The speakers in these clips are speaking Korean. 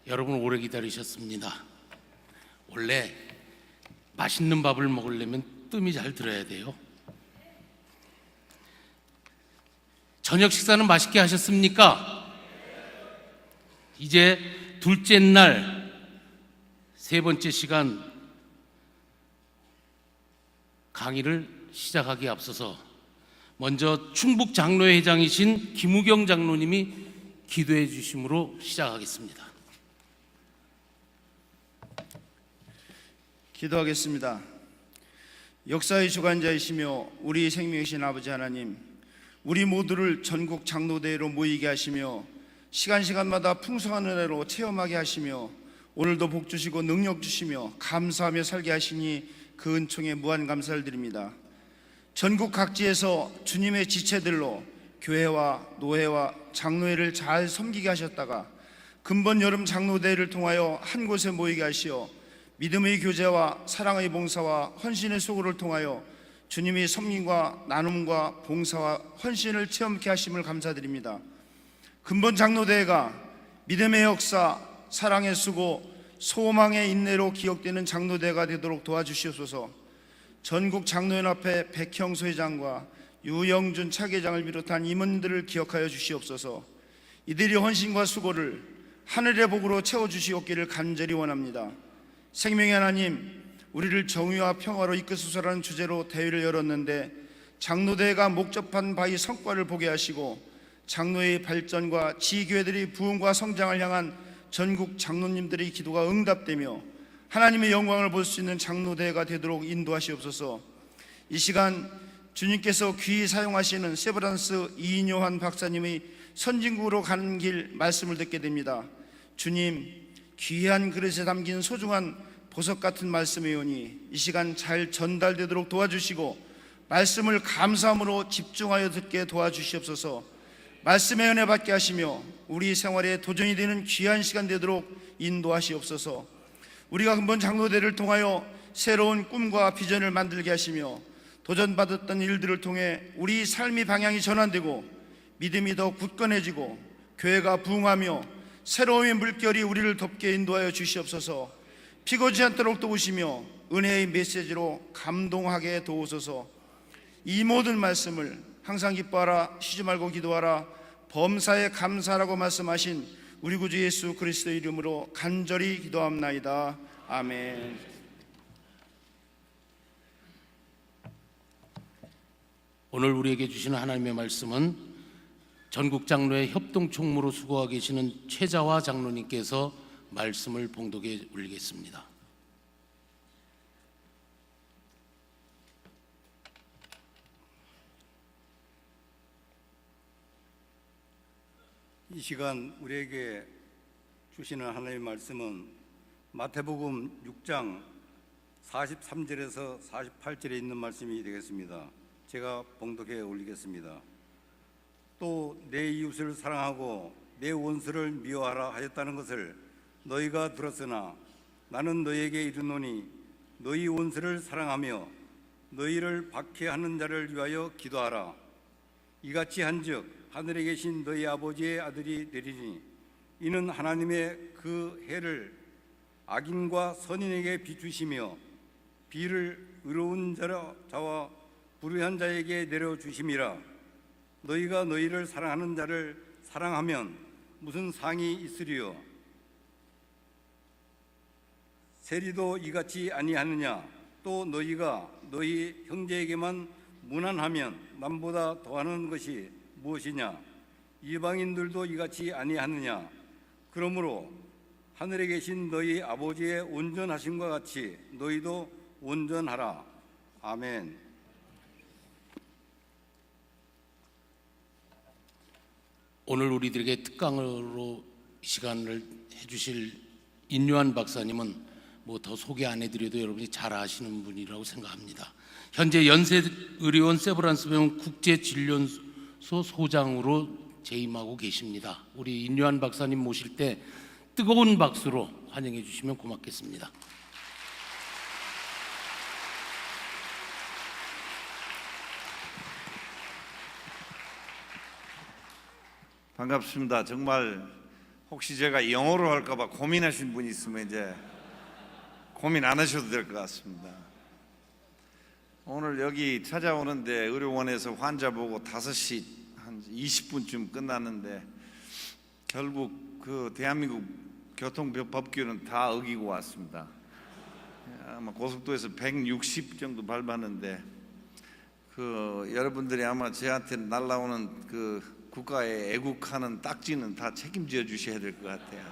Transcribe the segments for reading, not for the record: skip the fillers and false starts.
여러분 오래 기다리셨습니다. 원래 맛있는 밥을 먹으려면 뜸이 잘 들어야 돼요. 저녁 식사는 맛있게 하셨습니까? 이제 둘째 날 세 번째 시간 강의를 시작하기에 앞서서 먼저 충북 장로회장이신 김우경 장로님이 기도해 주심으로 시작하겠습니다. 기도하겠습니다. 역사의 주관자이시며 우리 생명이신 아버지 하나님, 우리 모두를 전국 장로대회로 모이게 하시며 시간마다 풍성한 은혜로 체험하게 하시며 오늘도 복 주시고 능력 주시며 감사하며 살게 하시니 그 은총에 무한 감사를 드립니다. 전국 각지에서 주님의 지체들로 교회와 노회와 장로회를 잘 섬기게 하셨다가 근본 여름 장로대회를 통하여 한 곳에 모이게 하시어 믿음의 교제와 사랑의 봉사와 헌신의 수고를 통하여 주님의 섬김과 나눔과 봉사와 헌신을 체험케 하심을 감사드립니다. 근본 장로대회가 믿음의 역사, 사랑의 수고, 소망의 인내로 기억되는 장로대회가 되도록 도와주시옵소서. 전국 장로연합회 백형수 회장과 유영준 차계장을 비롯한 임원들을 기억하여 주시옵소서. 이들이 헌신과 수고를 하늘의 복으로 채워주시옵기를 간절히 원합니다. 생명의 하나님, 우리를 정의와 평화로 이끌소서라는 주제로 대회를 열었는데 장로대회가 목접한 바의 성과를 보게 하시고 장로의 발전과 지교회들의 부흥과 성장을 향한 전국 장로님들의 기도가 응답되며 하나님의 영광을 볼 수 있는 장로대회가 되도록 인도하시옵소서. 이 시간 주님께서 귀히 사용하시는 세브란스 이인요한 박사님의 선진국으로 가는 길 말씀을 듣게 됩니다. 주님, 귀한 그릇에 담긴 소중한 보석 같은 말씀의 요니 이 시간 잘 전달되도록 도와주시고 말씀을 감사함으로 집중하여 듣게 도와주시옵소서. 말씀의 은혜 받게 하시며 우리 생활에 도전이 되는 귀한 시간 되도록 인도하시옵소서. 우리가 근본 장로대를 통하여 새로운 꿈과 비전을 만들게 하시며 도전받았던 일들을 통해 우리 삶의 방향이 전환되고 믿음이 더 굳건해지고 교회가 부흥하며 새로운 물결이 우리를 덮게 인도하여 주시옵소서. 피고지 않도록 도우시며 은혜의 메시지로 감동하게 도우소서. 이 모든 말씀을 항상 기뻐하라, 쉬지 말고 기도하라, 범사에 감사하라고 말씀하신 우리 구주 예수 그리스도의 이름으로 간절히 기도합나이다. 아멘. 오늘 우리에게 주시는 하나님의 말씀은 전국 장로회 협동총무로 수고하고 계시는 최자화 장로님께서 말씀을 봉독해 올리겠습니다. 이 시간 우리에게 주시는 하나님의 말씀은 마태복음 6장 43절에서 48절에 있는 말씀이 되겠습니다. 제가 봉독해 올리겠습니다. 또 내 이웃을 사랑하고 내 원수를 미워하라 하였다는 것을 너희가 들었으나 나는 너희에게 이르노니 너희 원수를 사랑하며 너희를 박해하는 자를 위하여 기도하라. 이같이 한즉 하늘에 계신 너희 아버지의 아들이 되리니 이는 하나님의 그 해를 악인과 선인에게 비추시며 비를 의로운 자와 불의한 자에게 내려주심이라. 너희가 너희를 사랑하는 자를 사랑하면 무슨 상이 있으리요? 세리도 이같이 아니하느냐? 또 너희가 너희 형제에게만 무난하면 남보다 더하는 것이 무엇이냐? 이방인들도 이같이 아니하느냐? 그러므로 하늘에 계신 너희 아버지의 온전하심과 같이 너희도 온전하라. 아멘. 오늘 우리들에게 특강으로 시간을 해주실 인요한 박사님은 뭐 더 소개 안 해드려도 여러분이 잘 아시는 분이라고 생각합니다. 현재 연세의료원 세브란스 병원 국제진료소 소장으로 재임하고 계십니다. 우리 인요한 박사님 모실 때 뜨거운 박수로 환영해 주시면 고맙겠습니다. 반갑습니다. 정말 혹시 제가 영어로 할까봐 고민하신 분이 있으면 이제 고민 안 하셔도 될 것 같습니다. 오늘 여기 찾아오는데 의료원에서 환자 보고 5시 한 20분쯤 끝났는데 결국 그 대한민국 교통법규는 다 어기고 왔습니다. 아마 고속도로에서 160 정도 밟았는데 그 여러분들이 아마 저한테 날라오는 그 국가에 애국하는 딱지는 다 책임져 주셔야 될 것 같아요.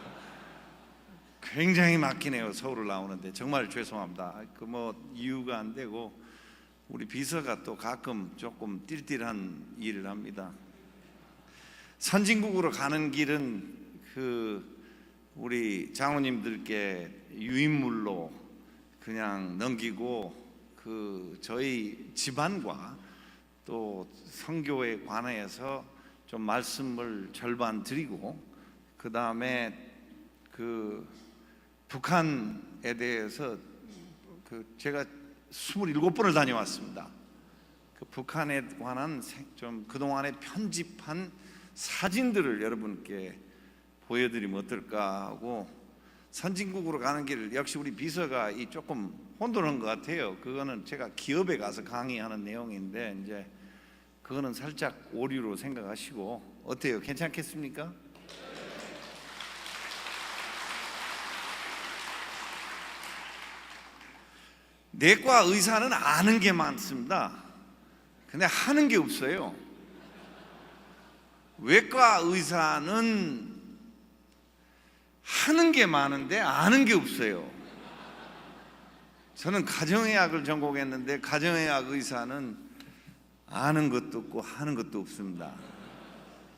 굉장히 막히네요. 서울을 나오는데 정말 죄송합니다. 그 뭐 이유가 안 되고 우리 비서가 또 가끔 조금 띨띨한 일을 합니다. 선진국으로 가는 길은 그 우리 장로님들께 유인물로 그냥 넘기고 그 저희 집안과 또 선교에 관해서 좀 말씀을 절반 드리고 그 다음에 그 북한에 대해서 그 제가 27번을 다녀왔습니다. 그 북한에 관한 좀 그동안에 편집한 사진들을 여러분께 보여드리면 어떨까 하고 선진국으로 가는 길 역시 우리 비서가 이 조금 혼돈한 것 같아요. 그거는 제가 기업에 가서 강의하는 내용인데 이제 그거는 살짝 오류로 생각하시고 어때요? 괜찮겠습니까? 내과 의사는 아는 게 많습니다. 근데 하는 게 없어요. 외과 의사는 하는 게 많은데 아는 게 없어요. 저는 가정의학을 전공했는데 가정의학 의사는 아는 것도 없고 하는 것도 없습니다.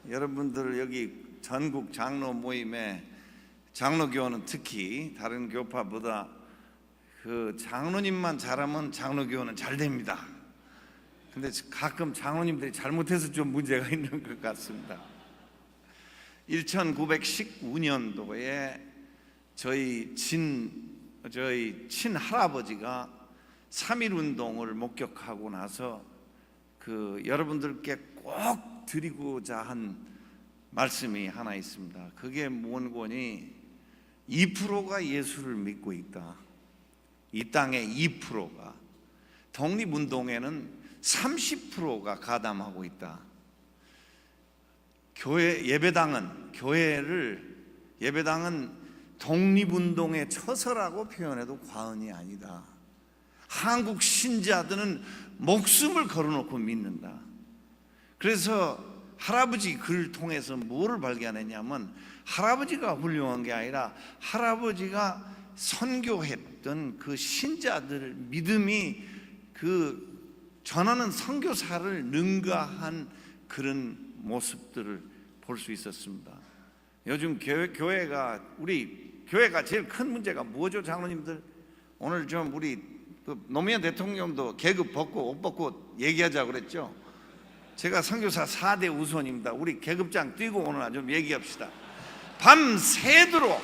여러분들 여기 전국 장로 모임에 장로교는 특히 다른 교파보다 그 장로님만 잘하면 장로교는 잘 됩니다. 근데 가끔 장로님들이 잘못해서 좀 문제가 있는 것 같습니다. 1919년도에 저희 친할아버지가 3.1운동을 목격하고 나서 그 여러분들께 꼭 드리고자 한 말씀이 하나 있습니다. 그게 뭔고니 2%가 예수를 믿고 있다. 이 땅의 2%가 독립운동에는 30%가 가담하고 있다. 예배당은 독립운동의 처서라고 표현해도 과언이 아니다. 한국 신자들은 목숨을 걸어놓고 믿는다. 그래서 할아버지 글을 통해서 뭐를 발견했냐면 할아버지가 훌륭한 게 아니라 할아버지가 선교했던 그 신자들 믿음이 그 전하는 선교사를 능가한 그런 모습들을 볼 수 있었습니다. 요즘 우리 교회가 제일 큰 문제가 뭐죠, 장로님들? 오늘 좀 우리 그 노무현 대통령도 계급 벗고 옷 벗고 얘기하자고 그랬죠. 제가 선교사 4대 우선입니다. 우리 계급장 뛰고 오늘 좀 얘기합시다. 밤새도록.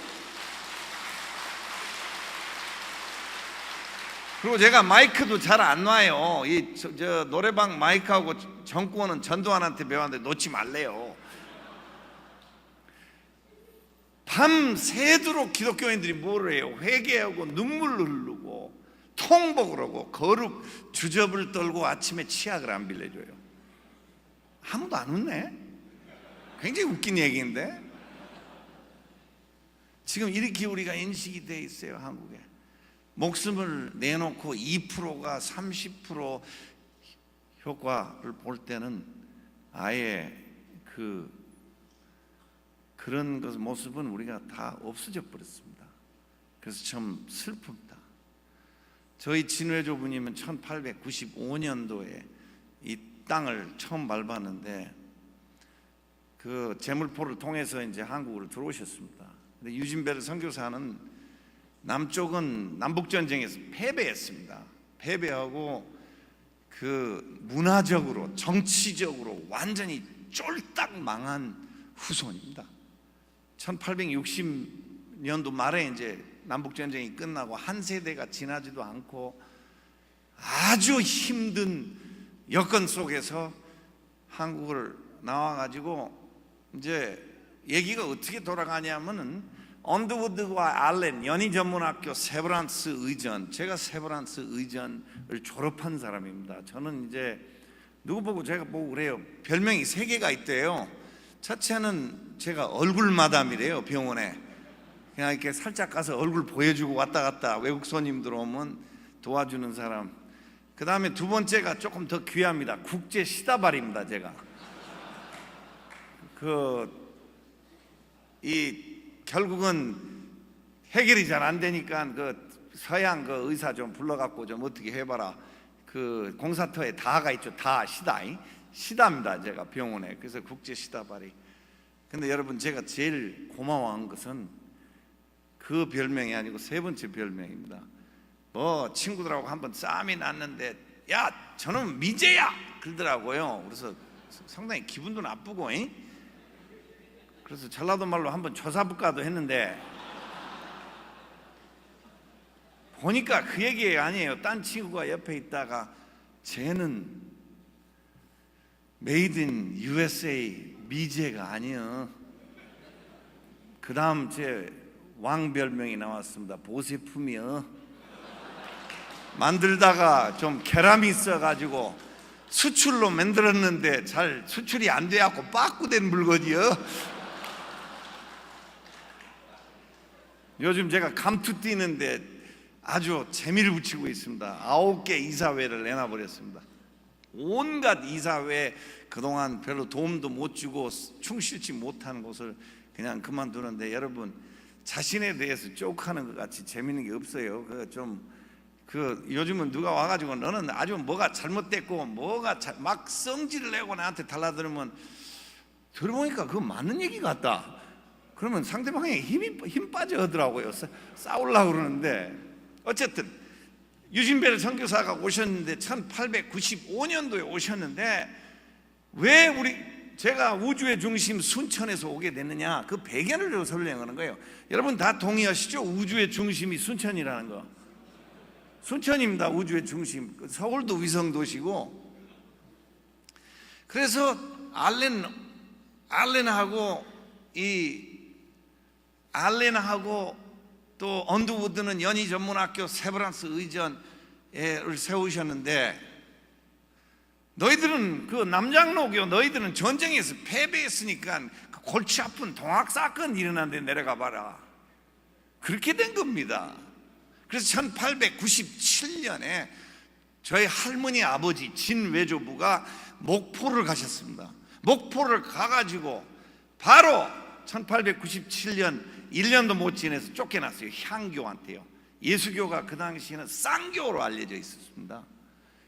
그리고 제가 마이크도 잘 안 놔요. 저 노래방 마이크하고 정권은 전두환한테 배웠는데 놓지 말래요. 밤새도록 기독교인들이 뭐를 해요? 회개하고 눈물을 흐르고 통복을 하고 거룩 주접을 떨고 아침에 치약을 안 빌려줘요. 아무도 안 웃네? 굉장히 웃긴 얘기인데 지금 이렇게 우리가 인식이 돼 있어요. 한국에 목숨을 내놓고 2%가 30% 효과를 볼 때는 아예 그런 모습은 우리가 다 없어져 버렸습니다. 그래서 참 슬픕니다. 저희 진회조부님은 1895년도에 이 땅을 처음 밟았는데 그 제물포를 통해서 이제 한국으로 들어오셨습니다. 근데 유진베르 선교사는 남쪽은 남북전쟁에서 패배했습니다. 패배하고 그 문화적으로 정치적으로 완전히 쫄딱 망한 후손입니다. 1860년도 말에 이제 남북전쟁이 끝나고 한 세대가 지나지도 않고 아주 힘든 여건 속에서 한국을 나와가지고 이제 얘기가 어떻게 돌아가냐면은 언더우드와 알렌 연희전문학교 세브란스 의전, 제가 세브란스 의전을 졸업한 사람입니다. 저는 이제 누구 보고 제가 보고 그래요. 별명이 3개가 있대요. 첫째는 제가 얼굴 마담이래요. 병원에 그냥 이렇게 살짝 가서 얼굴 보여주고 왔다 갔다 외국 손님들 오면 도와주는 사람. 그 다음에 2번째가 조금 더 귀합니다. 국제 시다발입니다. 제가 결국은 해결이 잘 안 되니까 서양 의사 좀 불러갖고 좀 어떻게 해봐라. 공사터에 다가 있죠. 시다입니다. 제가 병원에. 그래서 국제 시다발이. 근데 여러분, 제가 제일 고마워한 것은 그 별명이 아니고 3번째 별명입니다. 친구들하고 한번 싸움이 났는데, 야, 저는 미제야 그러더라고요. 그래서 상당히 기분도 나쁘고, 그래서 전라도 말로 한번 조사부까도 했는데 보니까 그 얘기 아니에요. 딴 친구가 옆에 있다가 쟤는 메이드 인 USA 미제가 아니여. 그 다음 제 왕별명이 나왔습니다. 보세품이여. 만들다가 좀 결함이 있어가지고 수출로 만들었는데 잘 수출이 안 돼갖고 빠꾸된 물건이여. 요즘 제가 감투 뛰는데 아주 재미를 붙이고 있습니다. 9개 이사회를 내놔버렸습니다. 온갖 이사회, 그동안 별로 도움도 못 주고 충실치 못하는 곳을 그냥 그만두는데, 여러분, 자신에 대해서 쪽하는 것 같이 재밌는 게 없어요. 요즘은 누가 와가지고 너는 아주 뭐가 잘못됐고 막 성질을 내고 나한테 달라들으면 들어보니까 그거 맞는 얘기 같다. 그러면 상대방에 힘 빠져 하더라고요. 싸우려고 그러는데, 어쨌든 유진벨 선교사가 오셨는데 1895년도에 오셨는데, 왜 제가 우주의 중심 순천에서 오게 됐느냐, 그 배경을 설명하는 거예요. 여러분 다 동의하시죠? 우주의 중심이 순천이라는 거. 순천입니다. 우주의 중심. 서울도 위성도시고. 그래서 알렌하고 또 언더우드는 연희전문학교 세브란스 의전을 세우셨는데, 너희들은 남장로교 너희들은 전쟁에서 패배했으니까 골치 아픈 동학사건 일어났는데 내려가 봐라. 그렇게 된 겁니다. 그래서 1897년에 저희 할머니 아버지 진외조부가 목포를 가셨습니다. 목포를 가가지고 바로 1897년 1년도 못 지내서 쫓겨났어요. 향교한테요. 예수교가 그 당시에는 쌍교로 알려져 있었습니다.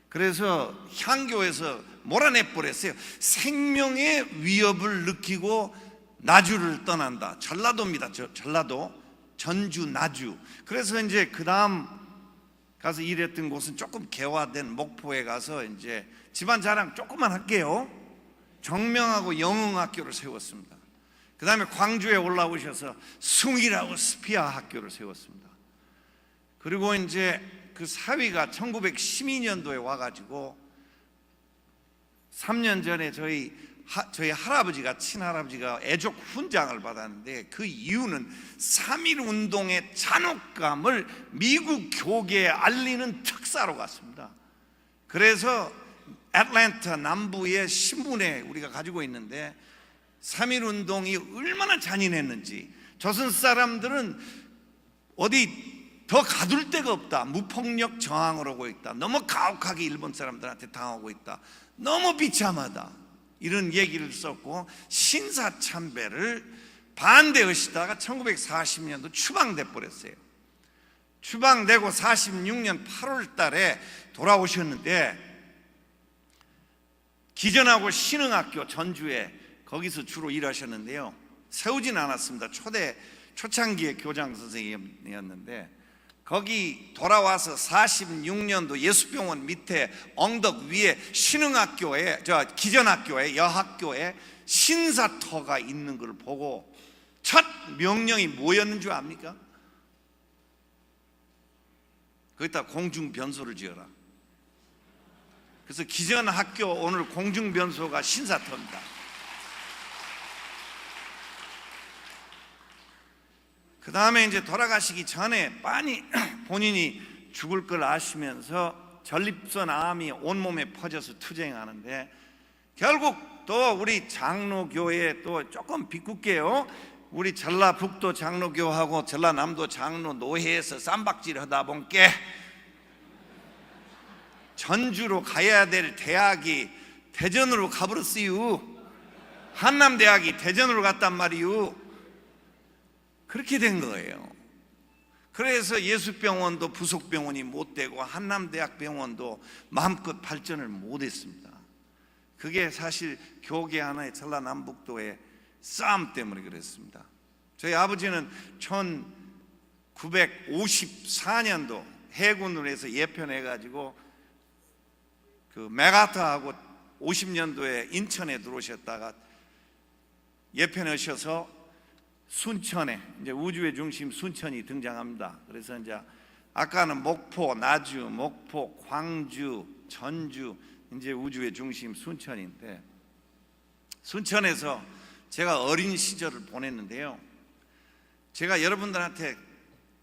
그래서 향교에서 몰아내버렸어요. 생명의 위협을 느끼고 나주를 떠난다. 전라도입니다. 전라도, 전주, 나주. 그래서 이제 그 다음 가서 일했던 곳은 조금 개화된 목포에 가서 이제 집안 자랑 조금만 할게요. 정명하고 영흥학교를 세웠습니다. 그 다음에 광주에 올라오셔서 숭일하고 스피아 학교를 세웠습니다. 그리고 이제 그 사위가 1912년도에 와가지고 3년 전에 저희 할아버지가, 친할아버지가 애족 훈장을 받았는데, 그 이유는 3.1운동의 잔혹감을 미국 교계에 알리는 특사로 갔습니다. 그래서 애틀랜타 남부의 신문에 우리가 가지고 있는데, 3.1운동이 얼마나 잔인했는지, 조선 사람들은 어디 더 가둘 데가 없다, 무폭력 저항을 하고 있다, 너무 가혹하게 일본 사람들한테 당하고 있다, 너무 비참하다, 이런 얘기를 썼고 신사참배를 반대하시다가 1940년도 추방돼 버렸어요. 추방되고 46년 8월 달에 돌아오셨는데, 기전하고 신흥학교 전주에 거기서 주로 일하셨는데요, 세우진 않았습니다. 초창기의 교장 선생님이었는데, 거기 돌아와서 46년도 예수병원 밑에 언덕 위에 신흥학교에, 기전학교에, 여학교에 신사터가 있는 걸 보고 첫 명령이 뭐였는 줄 압니까? 거기다 공중변소를 지어라. 그래서 기전학교 오늘 공중변소가 신사터입니다. 그 다음에 이제 돌아가시기 전에 빤히 본인이 죽을 걸 아시면서 전립선 암이 온몸에 퍼져서 투쟁하는데, 결국 또 우리 장로교회 또 조금 비웃게요, 우리 전라북도 장로교하고 전라남도 장로노회에서 쌈박질 하다 보니까 전주로 가야 될 대학이 대전으로 가버렸어요. 한남대학이 대전으로 갔단 말이요. 그렇게 된 거예요. 그래서 예수병원도 부속병원이 못 되고 한남대학병원도 마음껏 발전을 못 했습니다. 그게 사실 교계 하나의 전라남북도의 싸움 때문에 그랬습니다. 저희 아버지는 1954년도 해군으로 해서 예편해가지고 그 메가타하고 50년도에 인천에 들어오셨다가 예편하셔서 순천에, 이제 우주의 중심 순천이 등장합니다. 그래서 이제 아까는 목포, 나주, 목포, 광주, 전주, 이제 우주의 중심 순천인데, 순천에서 제가 어린 시절을 보냈는데요, 제가 여러분들한테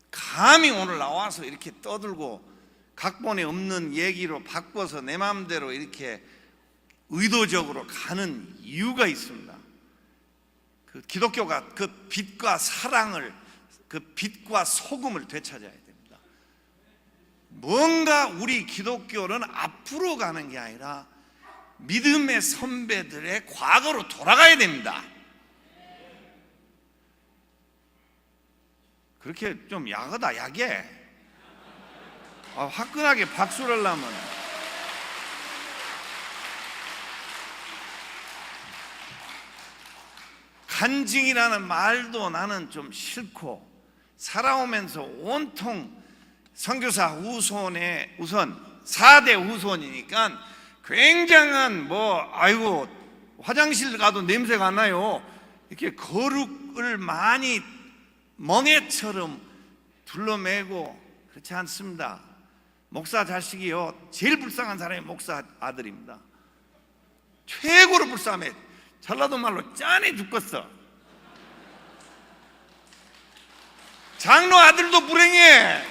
감히 오늘 나와서 이렇게 떠들고 각본에 없는 얘기로 바꿔서 내 마음대로 이렇게 의도적으로 가는 이유가 있습니다. 그 기독교가 그 빛과 사랑을, 그 빛과 소금을 되찾아야 됩니다. 뭔가 우리 기독교는 앞으로 가는 게 아니라 믿음의 선배들의 과거로 돌아가야 됩니다. 그렇게 좀 야하다, 야게. 화끈하게 박수를 하려면 간증이라는 말도 나는 좀 싫고, 살아오면서 온통 선교사 후손의 우선 4대 후손이니까 굉장한 아이고 화장실 가도 냄새가 안 나요, 이렇게 거룩을 많이 멍에처럼 둘러매고 그렇지 않습니다. 목사 자식이요, 제일 불쌍한 사람이 목사 아들입니다. 최고로 불쌍해. 전라도 말로 짠해 죽겠어. 장로 아들도 불행해.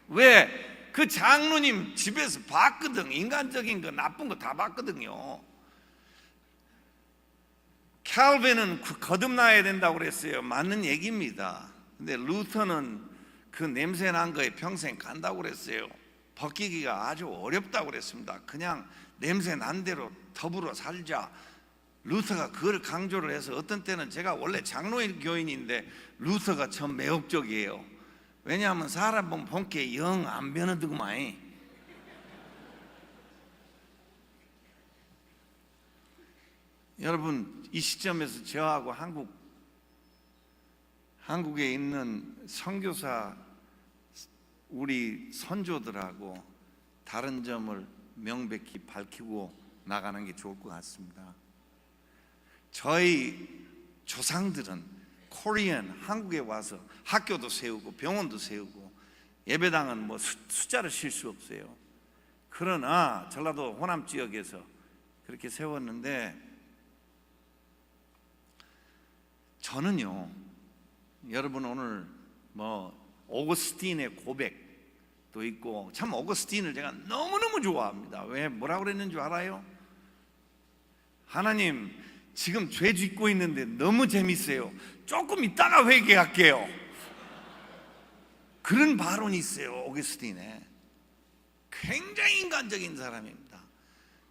왜? 그 장로님 집에서 봤거든. 인간적인 거, 나쁜 거 다 봤거든요. 캘빈은 거듭나야 된다고 그랬어요. 맞는 얘기입니다. 근데 루터는 그 냄새 난 거에 평생 간다고 그랬어요. 벗기기가 아주 어렵다고 그랬습니다. 그냥 냄새 난 대로 더불어 살자. 루터가 그걸 강조를 해서, 어떤 때는 제가 원래 장로인 교인인데 루터가 참 매혹적이에요. 왜냐하면 사람 보면 본게 영 안 변하더구만. 여러분, 이 시점에서 저하고 한국에 있는 선교사 우리 선조들하고 다른 점을 명백히 밝히고 나가는 게 좋을 것 같습니다. 저희 조상들은 코리안, 한국에 와서 학교도 세우고 병원도 세우고 예배당은 숫자를 실 수 없어요. 그러나 전라도 호남 지역에서 그렇게 세웠는데, 저는요, 여러분 오늘 오거스틴의 고백도 있고, 참 오거스틴을 제가 너무너무 좋아합니다. 왜? 뭐라고 그랬는 줄 알아요? 하나님, 지금 죄 짓고 있는데 너무 재밌어요. 조금 있다가 회개할게요. 그런 발언이 있어요, 오거스틴에. 굉장히 인간적인 사람입니다.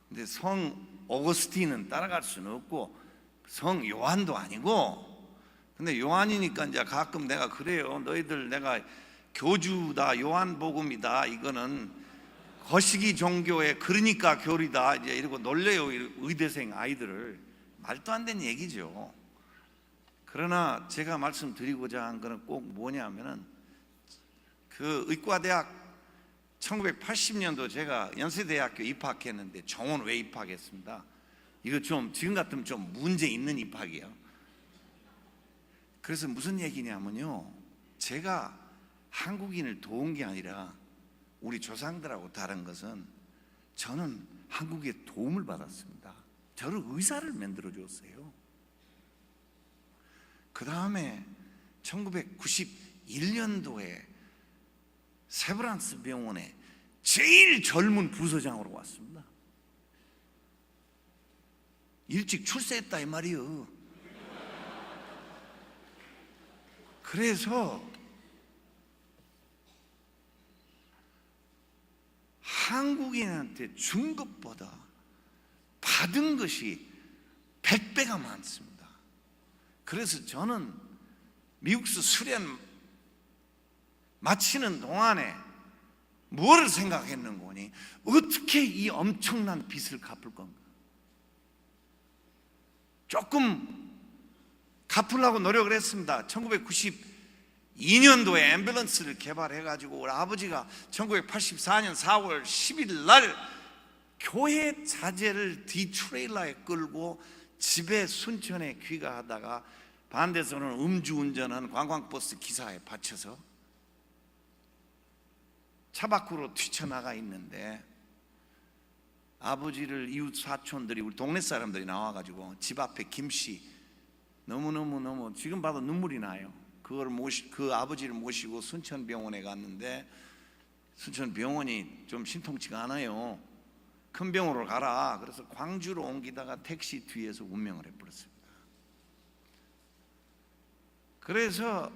근데 성 오거스틴은 따라갈 수는 없고, 성 요한도 아니고. 근데 요한이니까 이제 가끔 내가 그래요. 너희들 내가 교주다, 요한복음이다, 이거는 거시기 종교의 그러니까 교리다, 이제 이러고 놀려요, 의대생 아이들을. 말도 안 되는 얘기죠. 그러나 제가 말씀드리고자 한 거는 꼭 뭐냐면은, 그 의과대학 1980년도 제가 연세대학교 입학했는데, 정원 왜 입학했습니다. 이거 좀 지금 같으면 좀 문제 있는 입학이에요. 그래서 무슨 얘기냐면요, 제가 한국인을 도운 게 아니라 우리 조상들하고 다른 것은 저는 한국에 도움을 받았습니다. 저를 의사를 만들어 줬어요. 그 다음에 1991년도에 세브란스 병원에 제일 젊은 부서장으로 왔습니다. 일찍 출세했다 이 말이요. 그래서 한국인한테 준 것보다 받은 것이 100배가 많습니다. 그래서 저는 미국서 수련 마치는 동안에 무엇을 생각했는 거니? 어떻게 이 엄청난 빚을 갚을 건가? 조금 갚으려고 노력을 했습니다. 1992년도에 앰뷸런스를 개발해가지고 우리 아버지가 1984년 4월 10일 날 교회 자재를 디트레일러에 끌고 집에 순천에 귀가하다가 반대선은 음주운전한 관광버스 기사에 받쳐서 차 밖으로 뛰쳐나가 있는데 아버지를 이웃 사촌들이 우리 동네 사람들이 나와가지고 집 앞에 김씨 너무 지금 봐도 눈물이 나요. 그 아버지를 모시고 순천병원에 갔는데 순천병원이 좀 신통치가 않아요. 큰 병원으로 가라. 그래서 광주로 옮기다가 택시 뒤에서 운명을 해버렸습니다. 그래서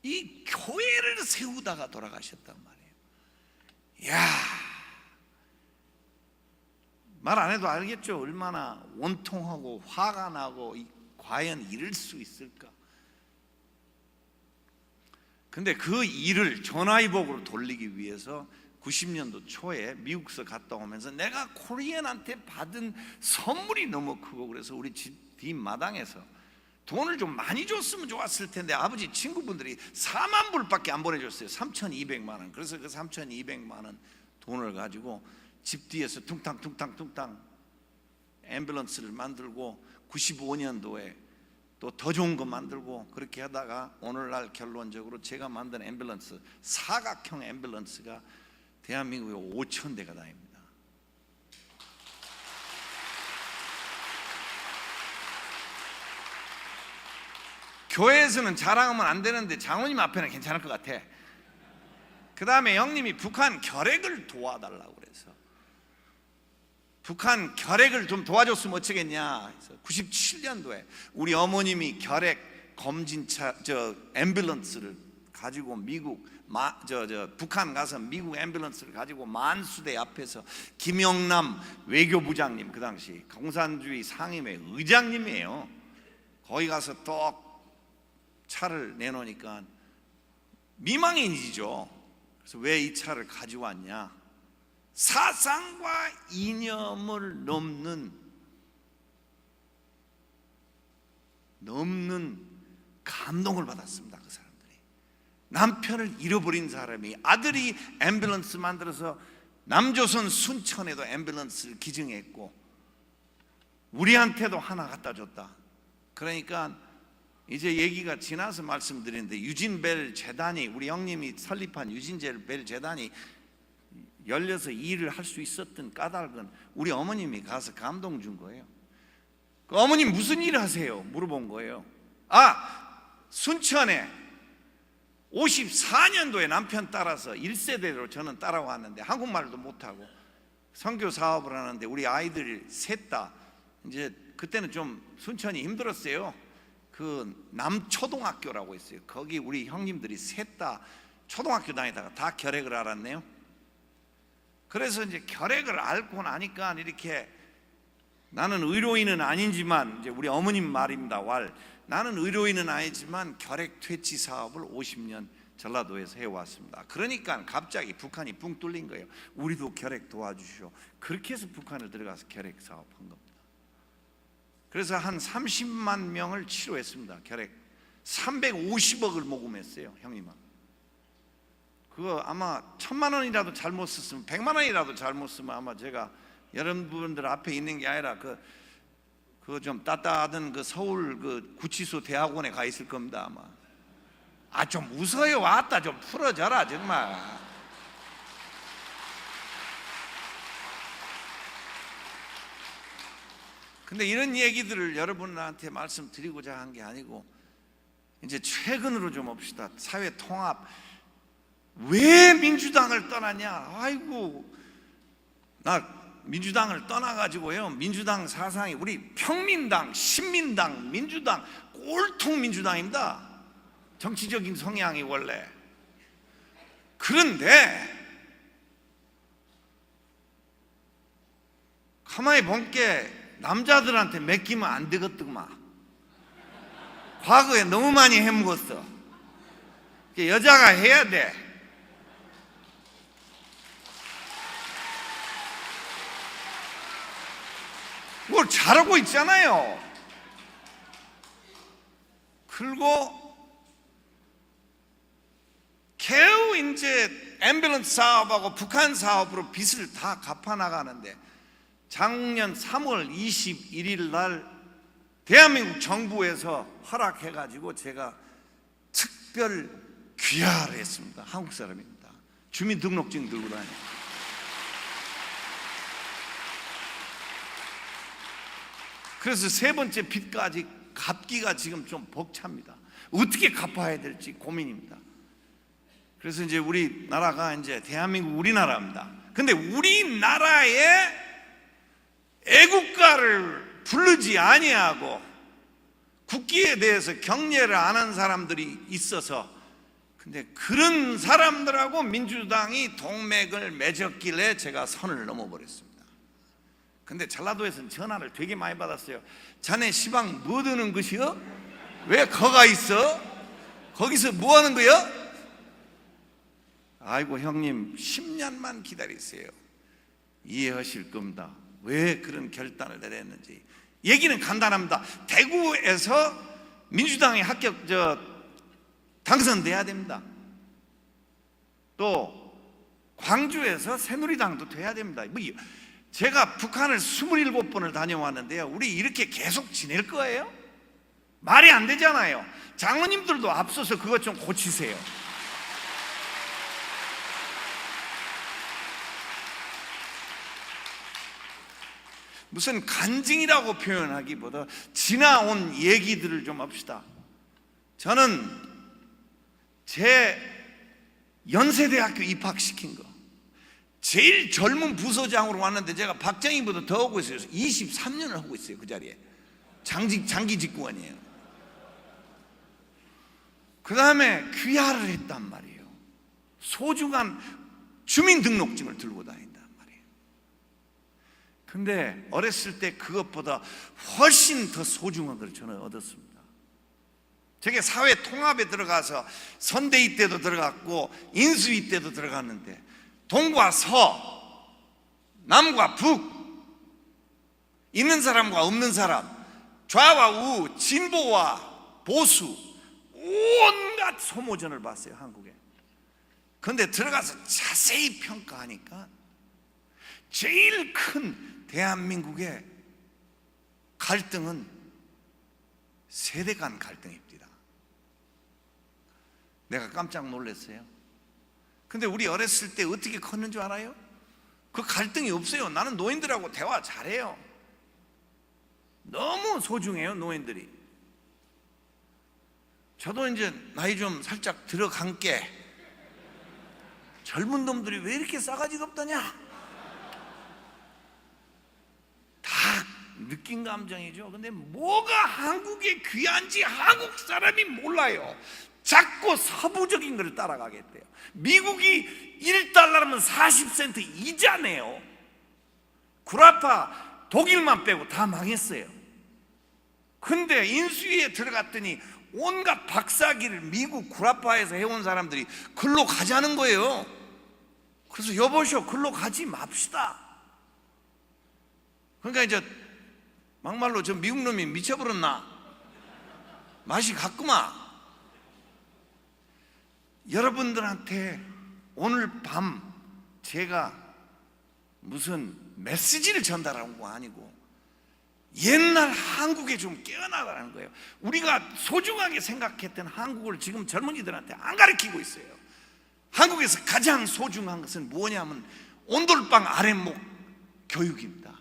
이 교회를 세우다가 돌아가셨단 말이에요. 이야, 말 안 해도 알겠죠? 얼마나 원통하고 화가 나고 과연 이럴 수 있을까? 근데 그 일을 전화위복으로 돌리기 위해서 90년도 초에 미국서 갔다 오면서 내가 코리안한테 받은 선물이 너무 크고 그래서 우리 집 뒷마당에서 돈을 좀 많이 줬으면 좋았을 텐데 아버지 친구분들이 4만 불밖에 안 보내줬어요. 3,200만 원. 그래서 그 3,200만 원 돈을 가지고 집 뒤에서 퉁탕 앰뷸런스를 만들고 95년도에 또 더 좋은 거 만들고 그렇게 하다가 오늘날 결론적으로 제가 만든 앰뷸런스 사각형 앰뷸런스가 대한민국에 5,000대가 다닙니다. 교회에서는 자랑하면 안 되는데 장로님 앞에는 괜찮을 것 같아. 그 다음에 형님이 북한 결핵을 도와달라고 그래서 북한 결핵을 좀 도와줬으면 어쩌겠냐. 97년도에 우리 어머님이 결핵 검진차 앰뷸런스를 가지고 미국 북한 가서 미국 앰뷸런스를 가지고 만수대 앞에서 김영남 외교부장님 그 당시 공산주의 상임회 의장님이에요. 거기 가서 또 차를 내놓으니까 미망인이죠. 그래서 왜 이 차를 가져왔냐? 사상과 이념을 넘는 감동을 받았습니다. 그 사람들이 남편을 잃어버린 사람이 아들이 앰뷸런스 만들어서 남조선 순천에도 앰뷸런스를 기증했고 우리한테도 하나 갖다 줬다. 그러니까 이제 얘기가 지나서 말씀드리는데 유진 벨 재단이 우리 형님이 설립한 유진 벨 재단이 열려서 일을 할 수 있었던 까닭은 우리 어머님이 가서 감동 준 거예요. 그 어머님 무슨 일을 하세요? 물어본 거예요. 순천에 54년도에 남편 따라서 1세대로 저는 따라왔는데 한국말도 못하고 선교 사업을 하는데 우리 아이들이 셋 다 이제 그때는 좀 순천이 힘들었어요. 그 남초등학교라고 있어요. 거기 우리 형님들이 셋 다 초등학교 다니다가 다 결핵을 앓았네요. 그래서 이제 결핵을 앓고 나니까 이렇게 나는 의료인은 아니지만 이제 우리 어머님 말입니다. 나는 의료인은 아니지만 결핵 퇴치 사업을 50년 전라도에서 해왔습니다. 그러니까 갑자기 북한이 붕 뚫린 거예요. 우리도 결핵 도와주시오. 그렇게 해서 북한을 들어가서 결핵 사업한 겁니다. 그래서 한 30만 명을 치료했습니다. 결핵 350억을 모금했어요. 형님은 그거 아마 1,000만 원이라도 잘못 썼으면 100만 원이라도 잘못 쓰면 아마 제가 여러분들 앞에 있는 게 아니라 그 좀 따뜻한 그 서울 그 구치소 대학원에 가 있을 겁니다 아마. 좀 웃어요. 왔다 좀 풀어져라 정말. 근데 이런 얘기들을 여러분한테 말씀드리고자 한 게 아니고, 이제 최근으로 좀 봅시다. 사회 통합. 왜 민주당을 떠났냐? 아이고, 나 민주당을 떠나가지고요, 민주당 사상이 우리 평민당, 신민당, 민주당, 꼴통 민주당입니다. 정치적인 성향이 원래. 그런데 가만히 본게 남자들한테 맡기면 안 되겠더구만. 과거에 너무 많이 해먹었어. 여자가 해야 돼. 뭘 잘하고 있잖아요. 그리고 겨우 이제 앰뷸런스 사업하고 북한 사업으로 빚을 다 갚아나가는데, 작년 3월 21일 날 대한민국 정부에서 허락해가지고 제가 특별 귀화를 했습니다. 한국 사람입니다. 주민등록증 들고 다녀요. 그래서 세 번째 빚까지 갚기가 지금 좀 벅찹니다. 어떻게 갚아야 될지 고민입니다. 그래서 이제 우리나라가 이제 대한민국 우리나라입니다. 근데 우리나라에 애국가를 부르지 아니하고 국기에 대해서 경례를 안 한 사람들이 있어서, 근데 그런 사람들하고 민주당이 동맥을 맺었길래 제가 선을 넘어버렸습니다. 근데 전라도에서는 전화를 되게 많이 받았어요. 자네 시방 뭐 드는 것이여? 왜 거가 있어? 거기서 뭐 하는 거야? 아이고 형님, 10년만 기다리세요. 이해하실 겁니다. 왜 그런 결단을 내렸는지. 얘기는 간단합니다. 대구에서 민주당이 당선돼야 됩니다. 또 광주에서 새누리당도 돼야 됩니다. 제가 북한을 27번을 다녀왔는데요, 우리 이렇게 계속 지낼 거예요? 말이 안 되잖아요. 장로님들도 앞서서 그것 좀 고치세요. 무슨 간증이라고 표현하기보다 지나온 얘기들을 좀 합시다. 저는 제 연세대학교 입학시킨 거, 제일 젊은 부서장으로 왔는데 제가 박정희보다 더 하고 있어요. 23년을 하고 있어요. 그 자리에 장기 직구원이에요. 그 다음에 귀화를 했단 말이에요. 소중한 주민등록증을 들고 다닌단 말이에요. 근데 어렸을 때 그것보다 훨씬 더 소중한 걸 저는 얻었습니다. 저게 사회 통합에 들어가서 선대위 때도 들어갔고 인수위 때도 들어갔는데, 동과 서, 남과 북, 있는 사람과 없는 사람, 좌와 우, 진보와 보수, 온갖 소모전을 봤어요, 한국에. 그런데 들어가서 자세히 평가하니까 제일 큰 대한민국의 갈등은 세대 간 갈등입니다. 내가 깜짝 놀랐어요. 근데 우리 어렸을 때 어떻게 컸는 줄 알아요? 그 갈등이 없어요. 나는 노인들하고 대화 잘해요. 너무 소중해요, 노인들이. 저도 이제 나이 좀 살짝 들어간 게, 젊은 놈들이 왜 이렇게 싸가지가 없다냐? 다 느낀 감정이죠. 근데 뭐가 한국에 귀한지 한국 사람이 몰라요. 자꾸 서부적인 걸 따라가겠대요. 미국이 1달러면 40센트 이자네요. 구라파 독일만 빼고 다 망했어요. 근데 인수위에 들어갔더니 온갖 박사기를 미국 구라파에서 해온 사람들이 글로 가자는 거예요. 그래서 여보시오, 글로 가지 맙시다. 그러니까 이제 막말로 저 미국 놈이 미쳐버렸나? 맛이 갔구만. 여러분들한테 오늘 밤 제가 무슨 메시지를 전달한 거 아니고 옛날 한국에 좀 깨어나라는 거예요. 우리가 소중하게 생각했던 한국을 지금 젊은이들한테 안 가르치고 있어요. 한국에서 가장 소중한 것은 뭐냐면 온돌방 아랫목 교육입니다.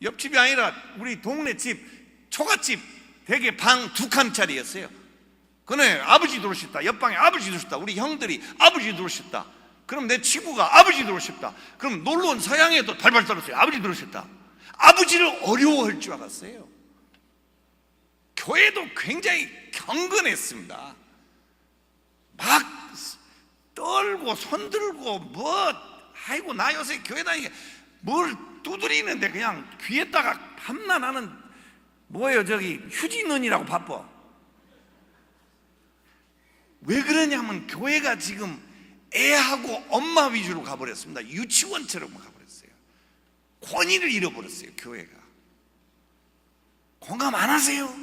옆집이 아니라 우리 동네 집 초가집 대개 방 2칸짜리였어요. 그네 아버지 들어오셨다. 옆방에 아버지 들어오셨다. 우리 형들이 아버지 들어오셨다. 그럼 내 친구가 아버지 들어오셨다. 그럼 놀러온 서양에도 발발 떨었어요. 아버지 들어오셨다. 아버지를 어려워할 줄 알았어요. 교회도 굉장히 경건했습니다. 막 떨고 손들고 아이고 나 요새 교회 다니게 뭘 두드리는데 그냥 귀에다가 밤낮 나는 뭐예요 저기 휴지는이라고 바빠. 왜 그러냐면 교회가 지금 애하고 엄마 위주로 가버렸습니다. 유치원처럼 가버렸어요. 권위를 잃어버렸어요. 교회가. 공감 안 하세요?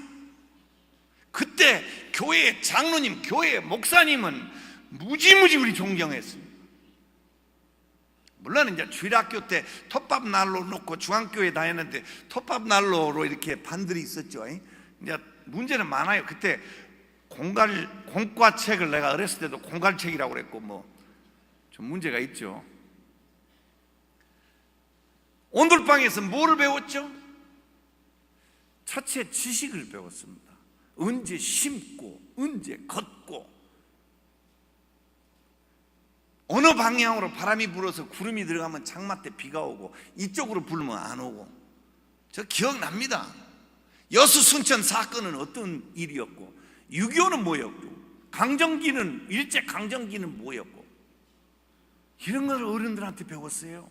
그때 교회 장로님, 교회 목사님은 무지무지 우리 존경했습니다. 물론 이제 주일학교 때 톱밥 난로 놓고 중앙교회 다녔는데 톱밥 난로로 이렇게 반들이 있었죠. 이제 문제는 많아요. 그때 공과책을 내가 어렸을 때도 공갈책이라고 그랬고 뭐 좀 문제가 있죠. 온돌방에서 뭐를 배웠죠? 첫째 지식을 배웠습니다. 언제 심고 언제 걷고 어느 방향으로 바람이 불어서 구름이 들어가면 장마 때 비가 오고 이쪽으로 불면 안 오고. 저 기억납니다. 여수 순천 사건은 어떤 일이었고 6.25는 뭐였고 일제 강점기는 뭐였고 이런 걸 어른들한테 배웠어요.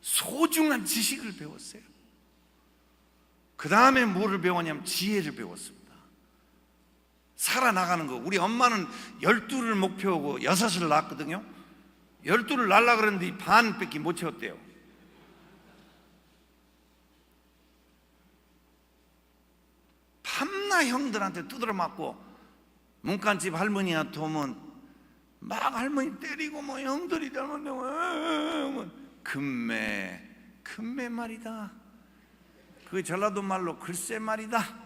소중한 지식을 배웠어요. 그 다음에 뭐를 배웠냐면 지혜를 배웠습니다. 살아나가는 거. 우리 엄마는 12를 목표하고 6을 낳았거든요. 12를 낳으려고 그랬는데 반밖에 못 채웠대요. 밤낮 형들한테 두드려 맞고 문간집 할머니한테 오면 막 할머니 때리고 뭐 형들이 잘못되고 금매 말이다. 그 전라도 말로 글쎄 말이다.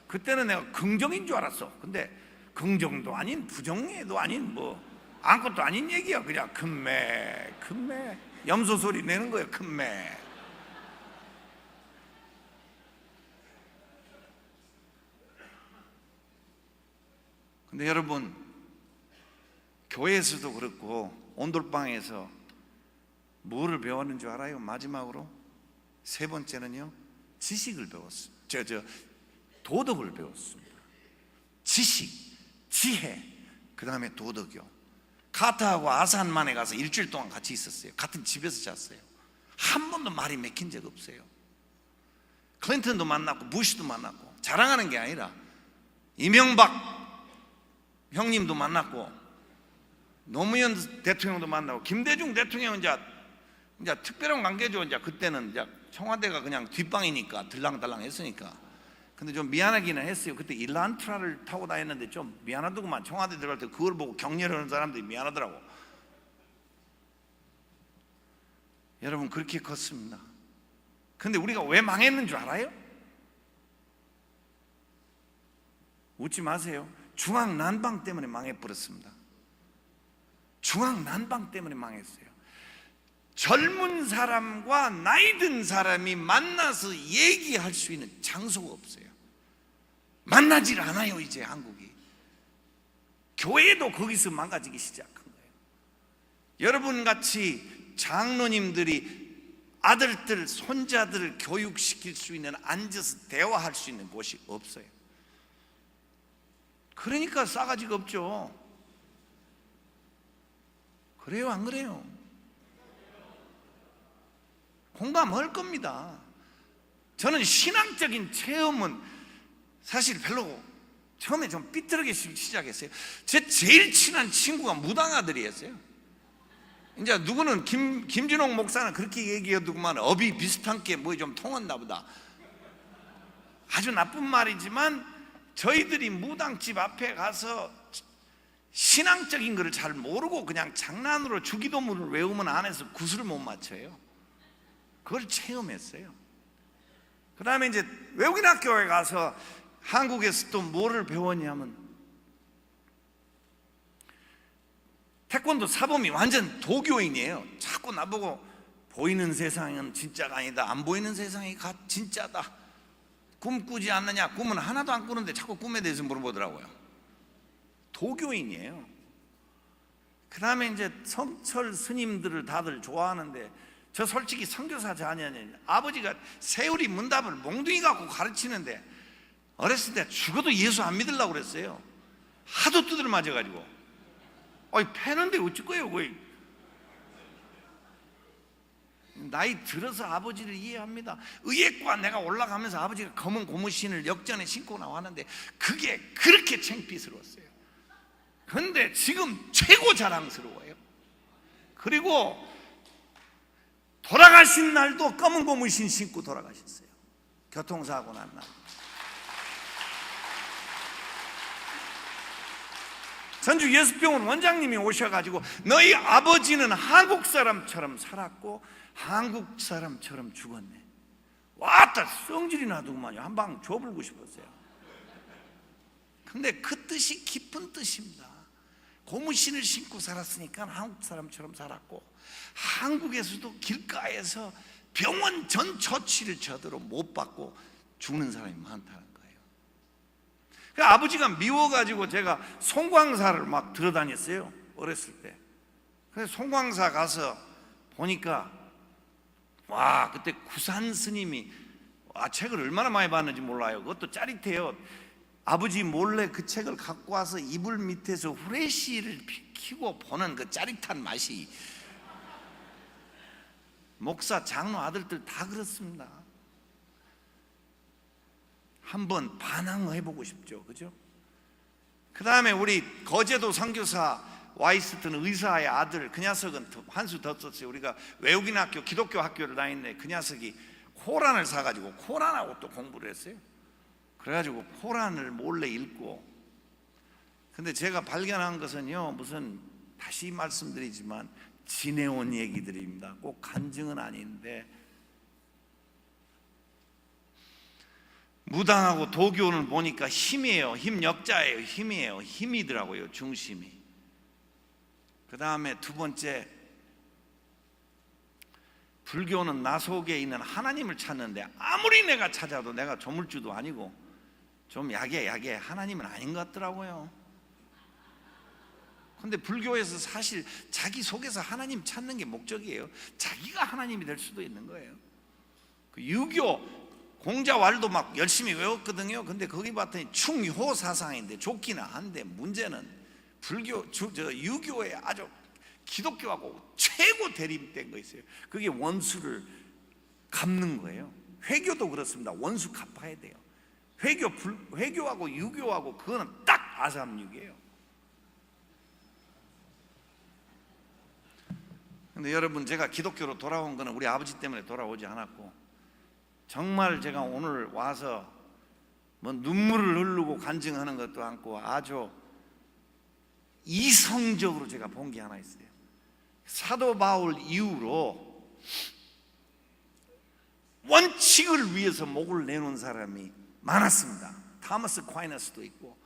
그때는 내가 긍정인 줄 알았어. 근데 긍정도 아닌 부정도 아닌 뭐 아무것도 아닌 얘기야. 그냥 금매 염소 소리 내는 거예요. 금매. 근데 여러분 교회에서도 그렇고 온돌방에서 뭐를 배웠는 줄 알아요? 마지막으로 세 번째는요 지식을 배웠습니다. 도덕을 배웠습니다. 지식, 지혜, 그 다음에 도덕이요. 카타하고 아산만에 가서 일주일 동안 같이 있었어요. 같은 집에서 잤어요. 한 번도 말이 맥힌 적 없어요. 클린턴도 만났고 부시도 만났고 자랑하는 게 아니라 이명박 형님도 만났고 노무현 대통령도 만나고 김대중 대통령은 이제 특별한 관계죠. 이제 그때는 이제 청와대가 그냥 뒷방이니까 들랑달랑 했으니까. 근데 좀 미안하기는 했어요. 그때 일란트라를 타고 다녔는데 좀 미안하더구만. 청와대 들어갈 때 그걸 보고 격려하는 사람들이 미안하더라고. 여러분 그렇게 컸습니다. 근데 우리가 왜 망했는 줄 알아요? 웃지 마세요. 중앙난방 때문에 망해버렸습니다. 중앙난방 때문에 망했어요. 젊은 사람과 나이 든 사람이 만나서 얘기할 수 있는 장소가 없어요. 만나질 않아요. 이제 한국이. 교회도 거기서 망가지기 시작한 거예요. 여러분같이 장로님들이 아들들, 손자들을 교육시킬 수 있는, 앉아서 대화할 수 있는 곳이 없어요. 그러니까 싸가지가 없죠. 그래요, 안 그래요? 공감할 겁니다. 저는 신앙적인 체험은 사실 별로 처음에 좀 삐뚤게 시작했어요. 제 제일 친한 친구가 무당 아들이었어요. 이제 누구는 김준홍 목사는 그렇게 얘기하더구만, 업이 비슷한 게 뭐 좀 통했나 보다. 아주 나쁜 말이지만 저희들이 무당집 앞에 가서 신앙적인 거를 잘 모르고 그냥 장난으로 주기도문을 외우면 안에서 구슬을 못 맞춰요. 그걸 체험했어요. 그 다음에 이제 외국인 학교에 가서 한국에서 또 뭐를 배웠냐면 태권도 사범이 완전 도교인이에요. 자꾸 나보고 보이는 세상은 진짜가 아니다, 안 보이는 세상이 진짜다, 꿈 꾸지 않느냐, 꿈은 하나도 안 꾸는데 자꾸 꿈에 대해서 물어보더라고요. 도교인이에요. 그 다음에 이제 성철 스님들을 다들 좋아하는데, 저 솔직히 선교사 자녀는 아버지가 세월이 문답을 몽둥이 갖고 가르치는데 어렸을 때 죽어도 예수 안 믿으려고 그랬어요. 하도 두드려 맞아가지고. 패는데 어쩔 거예요 거의. 나이 들어서 아버지를 이해합니다. 의예과 내가 올라가면서 아버지가 검은 고무신을 역전에 신고 나왔는데 그게 그렇게 창피스러웠어요. 그런데 지금 최고 자랑스러워요. 그리고 돌아가신 날도 검은 고무신 신고 돌아가셨어요. 교통사고 난 날. 전주 예수병원 원장님이 오셔가지고 너희 아버지는 한국 사람처럼 살았고 한국 사람처럼 죽었네. 왔다 성질이 나더구만요. 한 방 줘불고 싶었어요. 근데 그 뜻이 깊은 뜻입니다. 고무신을 신고 살았으니까 한국 사람처럼 살았고, 한국에서도 길가에서 병원 전 처치를 제대로 못 받고 죽는 사람이 많다는 거예요. 그러니까 아버지가 미워가지고 제가 송광사를 막 들어다녔어요, 어렸을 때. 그래서 송광사 가서 보니까 와, 그때 구산 스님이 책을 얼마나 많이 봤는지 몰라요. 그것도 짜릿해요. 아버지 몰래 그 책을 갖고 와서 이불 밑에서 후레쉬를 켜고 보는 그 짜릿한 맛이, 목사 장로 아들들 다 그렇습니다. 한번 반항해보고 싶죠, 그죠? 그 다음에 우리 거제도 선교사 와이스트는 의사의 아들, 그 녀석은 한 수 더 썼어요. 우리가 외국인 학교, 기독교 학교를 다니는데 그 녀석이 코란을 사가지고 코란하고 또 공부를 했어요. 그래가지고 코란을 몰래 읽고. 근데 제가 발견한 것은요, 무슨, 다시 말씀드리지만 지내온 얘기들입니다. 꼭 간증은 아닌데, 무당하고 도교는 보니까 힘이에요. 힘 역자예요. 힘이에요. 힘이더라고요, 중심이. 그 다음에 두 번째, 불교는 나 속에 있는 하나님을 찾는데 아무리 내가 찾아도, 내가 조물주도 아니고 좀 약해 하나님은 아닌 것 같더라고요. 근데 불교에서 사실 자기 속에서 하나님 찾는 게 목적이에요. 자기가 하나님이 될 수도 있는 거예요. 그 유교 공자왈도 막 열심히 외웠거든요. 근데 거기 봤더니 충효 사상인데 좋기는 한데, 문제는 불교, 유교에 아주 기독교하고 최고 대립된 거 있어요. 그게 원수를 갚는 거예요. 회교도 그렇습니다. 원수 갚아야 돼요. 회교하고 유교하고 그거는 딱 아삼육이에요. 근데 여러분, 제가 기독교로 돌아온 거는 우리 아버지 때문에 돌아오지 않았고, 정말 제가 오늘 와서 뭐 눈물을 흐르고 간증하는 것도 않고 아주 이성적으로 제가 본 게 하나 있어요. 사도 바울 이후로 원칙을 위해서 목을 내놓은 사람이 많았습니다. 타머스 콰이너스도 있고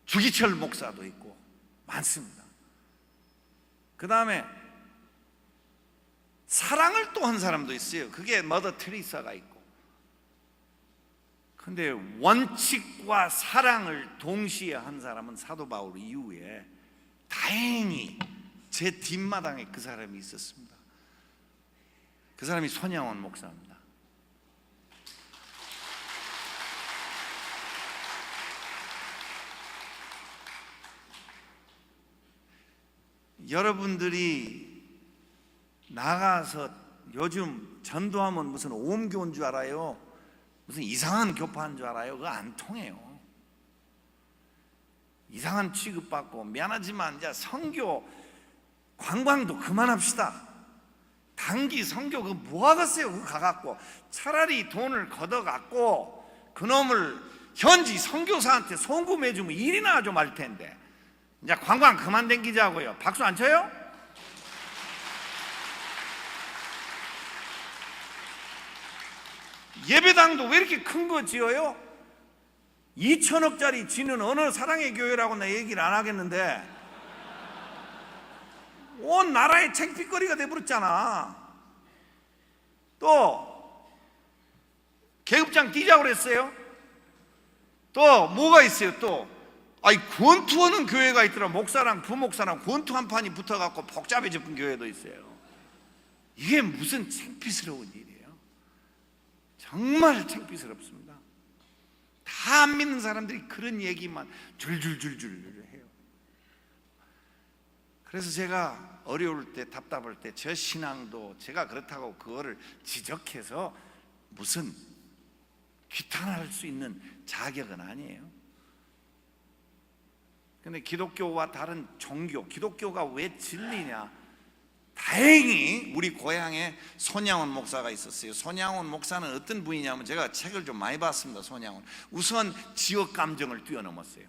주기철 목사도 있고 많습니다. 그 다음에 사랑을 또 한 사람도 있어요. 그게 머더 테리사가 있고. 근데 원칙과 사랑을 동시에 한 사람은 사도 바울 이후에 다행히 제 뒷마당에 그 사람이 있었습니다. 그 사람이 손양원 목사입니다. 여러분들이 나가서 요즘 전도하면 무슨 오음교인 줄 알아요? 무슨 이상한 교파인 줄 알아요? 그거 안 통해요. 이상한 취급받고. 미안하지만 이제 선교 관광도 그만합시다. 단기 선교 그거 뭐 하겠어요? 그거 가갖고 차라리 돈을 걷어갖고 그놈을 현지 선교사한테 송금해주면 일이나 좀 할 텐데, 이제 관광 그만 댕기자고요. 박수 안 쳐요? 예배당도 왜 이렇게 큰 거 지어요? 2천억짜리 지는 어느 사랑의 교회라고 내 얘기를 안 하겠는데, 온 나라의 창피거리가 돼버렸잖아. 또 계급장 뛰자고 그랬어요. 또 뭐가 있어요? 또 권투하는 교회가 있더라. 목사랑 부목사랑 권투 한 판이 붙어갖고 복잡해진 교회도 있어요. 이게 무슨 창피스러운 일이에요. 정말 창피스럽습니다. 다 안 믿는 사람들이 그런 얘기만 줄줄줄줄 해요. 그래서 제가 어려울 때, 답답할 때 저 신앙도 제가 그렇다고 그거를 지적해서 무슨 규탄할 수 있는 자격은 아니에요. 근데 기독교와 다른 종교, 기독교가 왜 진리냐? 다행히 우리 고향에 손양원 목사가 있었어요. 손양원 목사는 어떤 분이냐면, 제가 책을 좀 많이 봤습니다. 손양원 우선 지역 감정을 뛰어넘었어요.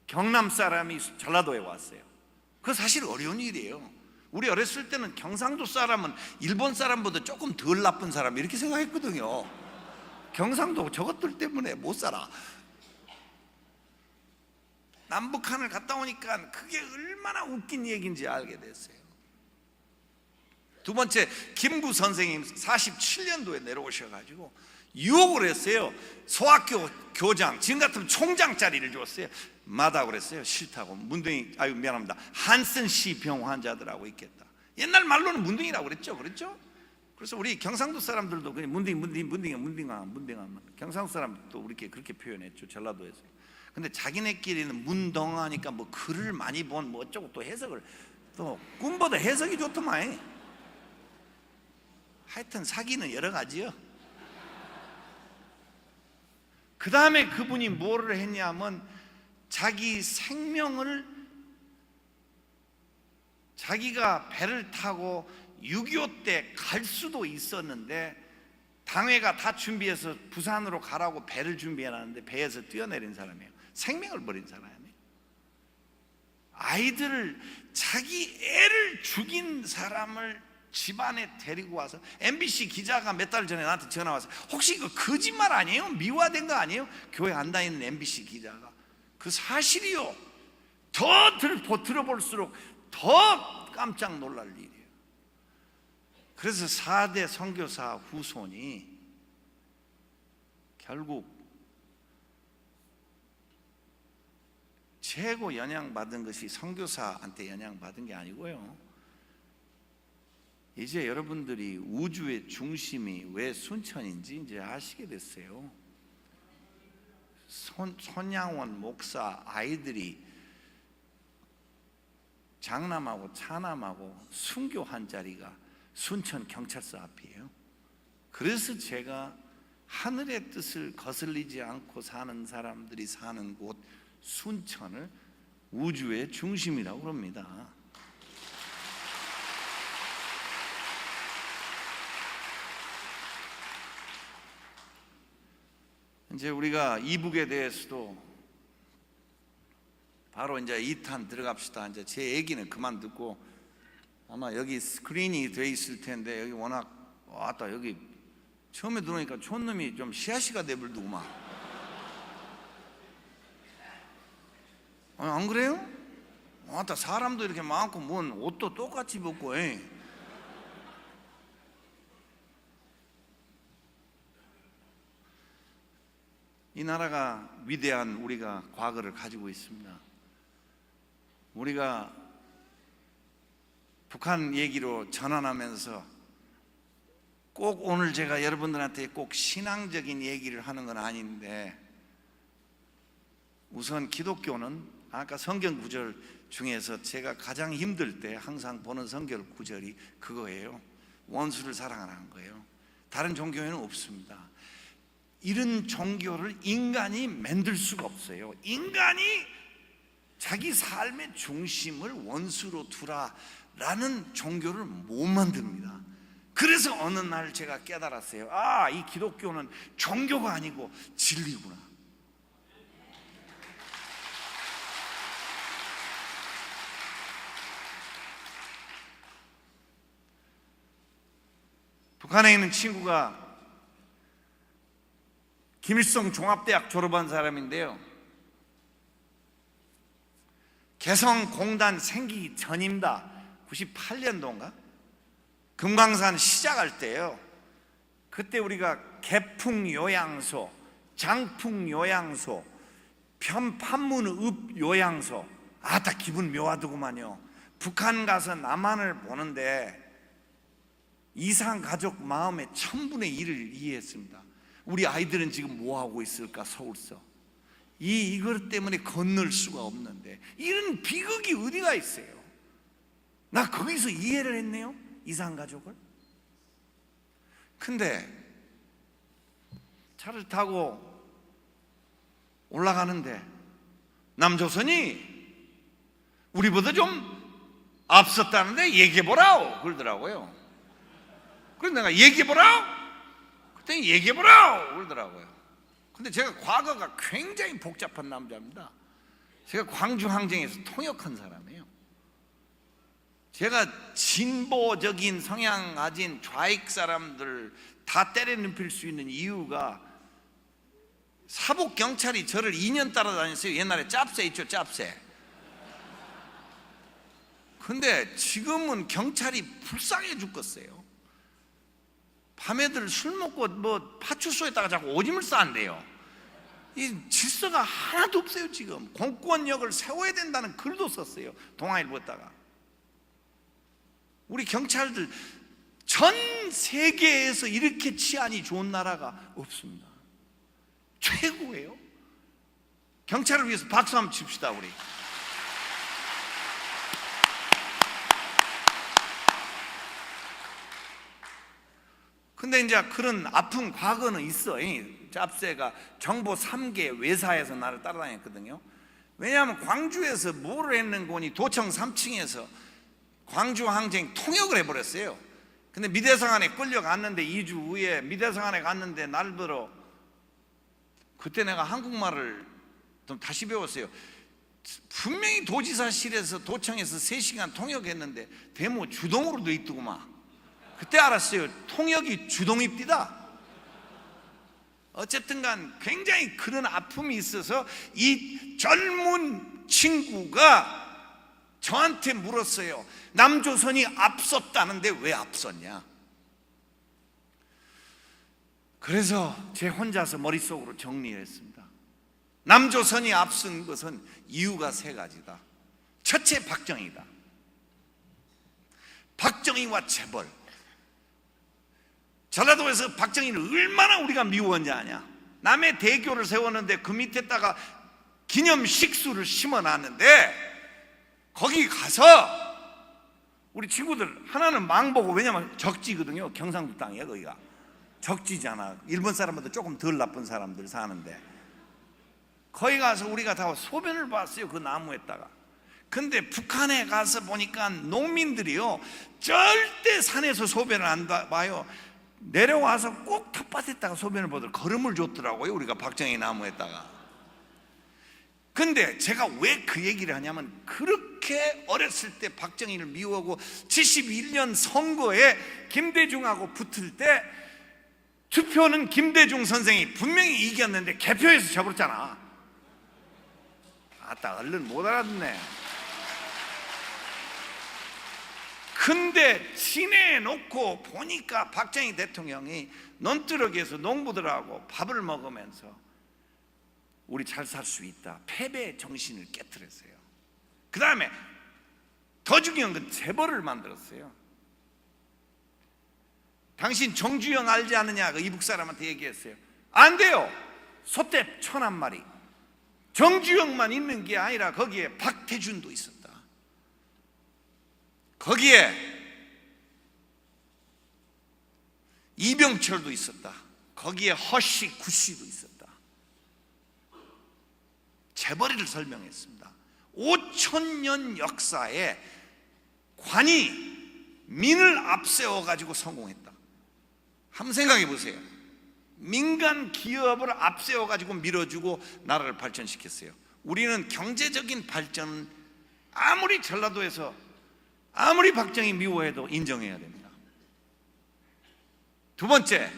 경남 사람이 전라도에 왔어요. 그거 사실 어려운 일이에요. 우리 어렸을 때는 경상도 사람은 일본 사람보다 조금 덜 나쁜 사람 이렇게 생각했거든요. 경상도 저것들 때문에 못 살아. 남북한을 갔다 오니까 그게 얼마나 웃긴 얘기인지 알게 됐어요. 두 번째, 김구 선생님 47년도에 내려오셔가지고 유혹을 했어요. 소학교 교장, 지금 같으면 총장 자리를 줬어요. 마다 그랬어요. 싫다고. 문둥이, 미안합니다, 한센씨 병 환자들하고 있겠다. 옛날 말로는 문둥이라고 그랬죠. 그래서 우리 경상도 사람들도 그냥 문둥아. 경상도 사람도 우리께 그렇게 표현했죠. 전라도에서. 근데 자기네끼리는 문덩하니까 뭐 글을 많이 본 뭐 어쩌고 또 해석을, 또 꿈보다 해석이 좋더만. 하여튼 사기는 여러 가지요. 그 다음에 그분이 뭐를 했냐면, 자기 생명을, 자기가 배를 타고 6.25 때 갈 수도 있었는데 당회가 다 준비해서 부산으로 가라고 배를 준비해놨는데 배에서 뛰어내린 사람이에요. 생명을 버린 사람이에요. 아이들을, 자기 애를 죽인 사람을 집안에 데리고 와서, MBC 기자가 몇 달 전에 나한테 전화 와서, 혹시 이거 거짓말 아니에요? 미화된 거 아니에요? 교회 안 다니는 MBC 기자가. 그 사실이요. 더 들어볼수록 더 깜짝 놀랄 일이에요. 그래서 4대 선교사 후손이 결국 최고 연양받은 것이 선교사한테 연양받은 게 아니고요. 이제 여러분들이 우주의 중심이 왜 순천인지 이제 아시게 됐어요. 손양원 목사 아이들이 장남하고 차남하고 순교한 자리가 순천 경찰서 앞이에요. 그래서 제가 하늘의 뜻을 거슬리지 않고 사는 사람들이 사는 곳 순천을 우주의 중심이라고 그럽니다. 이제 우리가 이북에 대해서도 바로 이제 2탄 들어갑시다. 이제 제 얘기는 그만 듣고, 아마 여기 스크린이 돼 있을 텐데, 여기 워낙 왔다, 여기 처음에 들어오니까 촌놈이 좀 시아시가 돼버리더구만. 안 그래요? 왔다, 사람도 이렇게 많고 뭔 옷도 똑같이 벗고. 이 나라가 위대한 우리가 과거를 가지고 있습니다. 우리가 북한 얘기로 전환하면서 꼭 오늘 제가 여러분들한테 꼭 신앙적인 얘기를 하는 건 아닌데, 우선 기독교는 아까 성경 구절 중에서 제가 가장 힘들 때 항상 보는 성경 구절이 그거예요. 원수를 사랑하라는 거예요. 다른 종교에는 없습니다. 이런 종교를 인간이 만들 수가 없어요. 인간이 자기 삶의 중심을 원수로 두라라는 종교를 못 만듭니다. 그래서 어느 날 제가 깨달았어요. 이 기독교는 종교가 아니고 진리구나. 북한에 있는 친구가 김일성 종합대학 졸업한 사람인데요, 개성공단 생기기 전입니다. 98년도인가? 금강산 시작할 때예요. 그때 우리가 개풍요양소, 장풍요양소, 판문읍요양소, 다 기분 묘하더구만요. 북한 가서 남한을 보는데 이산가족 마음의 1000분의 1을 이해했습니다. 우리 아이들은 지금 뭐하고 있을까? 서울서 이것 때문에 건널 수가 없는데 이런 비극이 어디가 있어요? 나 거기서 이해를 했네요, 이산가족을. 근데 차를 타고 올라가는데 남조선이 우리보다 좀 앞섰다는데 얘기해보라오 그러더라고요. 그래서 내가 얘기해보라오? 그때 얘기해보라오 그러더라고요. 근데 제가 과거가 굉장히 복잡한 남자입니다. 제가 광주항쟁에서 통역한 사람이에요. 제가 진보적인 성향 가진 좌익 사람들 다 때려눕힐 수 있는 이유가 사복 경찰이 저를 2년 따라다녔어요. 옛날에 짭새 있죠, 짭새. 근데 지금은 경찰이 불쌍해 죽겠어요. 밤에들 술 먹고 파출소에다가 자꾸 오줌을 싸는데요. 이 질서가 하나도 없어요. 지금 공권력을 세워야 된다는 글도 썼어요, 동아일보에다가. 우리 경찰들 전 세계에서 이렇게 치안이 좋은 나라가 없습니다. 최고예요. 경찰을 위해서 박수 한번 칩시다 우리. 근데 이제 그런 아픈 과거는 있어. 짭새가 정보 3개 외사에서 나를 따라다녔거든요. 왜냐하면 광주에서 뭐를 했는 거니 도청 3층에서 광주항쟁 통역을 해버렸어요. 근데 미대사관에 끌려갔는데 2주 후에 미대사관에 갔는데 날들어 그때 내가 한국말을 좀 다시 배웠어요. 분명히 도지사실에서 도청에서 3시간 통역했는데 데모 주동으로 돼 있더구만. 그때 알았어요. 통역이 주동입니다. 어쨌든 간 굉장히 그런 아픔이 있어서 이 젊은 친구가 저한테 물었어요. 남조선이 앞섰다는데 왜 앞섰냐? 그래서 제 혼자서 머릿속으로 정리했습니다. 남조선이 앞선 것은 이유가 3가지다. 첫째, 박정희다. 박정희와 재벌. 전라도에서 박정희를 얼마나 우리가 미워했냐 아냐. 남의 대교를 세웠는데 그 밑에다가 기념 식수를 심어놨는데 거기 가서 우리 친구들 하나는 망보고, 왜냐면 적지거든요. 경상도 땅이야 거기가. 적지잖아. 일본 사람보다 조금 덜 나쁜 사람들 사는데 거기 가서 우리가 다 소변을 봤어요, 그 나무에다가. 근데 북한에 가서 보니까 농민들이요 절대 산에서 소변을 안 봐요. 내려와서 꼭 텃밭에다가 소변을 보더라고요. 걸음을 줬더라고요, 우리가 박정희 나무에다가. 근데 제가 왜 그 얘기를 하냐면, 그렇게 어렸을 때 박정희를 미워하고 71년 선거에 김대중하고 붙을 때 투표는 김대중 선생이 분명히 이겼는데 개표에서 져버렸잖아. 아따 얼른 못 알아듣네. 근데 친해 놓고 보니까 박정희 대통령이 논두렁에서 농부들하고 밥을 먹으면서 우리 잘 살 수 있다, 패배 정신을 깨트렸어요. 그 다음에 더 중요한 건 재벌을 만들었어요. 당신 정주영 알지 않느냐? 그 이북 사람한테 얘기했어요. 안 돼요. 소떼 1001마리. 정주영만 있는 게 아니라 거기에 박태준도 있었다. 거기에 이병철도 있었다. 거기에 허씨, 구씨도 있었다. 재벌이를 설명했습니다. 5000년 역사에 관이 민을 앞세워 가지고 성공했다. 한번 생각해 보세요. 민간 기업을 앞세워 가지고 밀어주고 나라를 발전시켰어요. 우리는 경제적인 발전은 아무리 전라도에서 아무리 박정희 미워해도 인정해야 됩니다. 두 번째,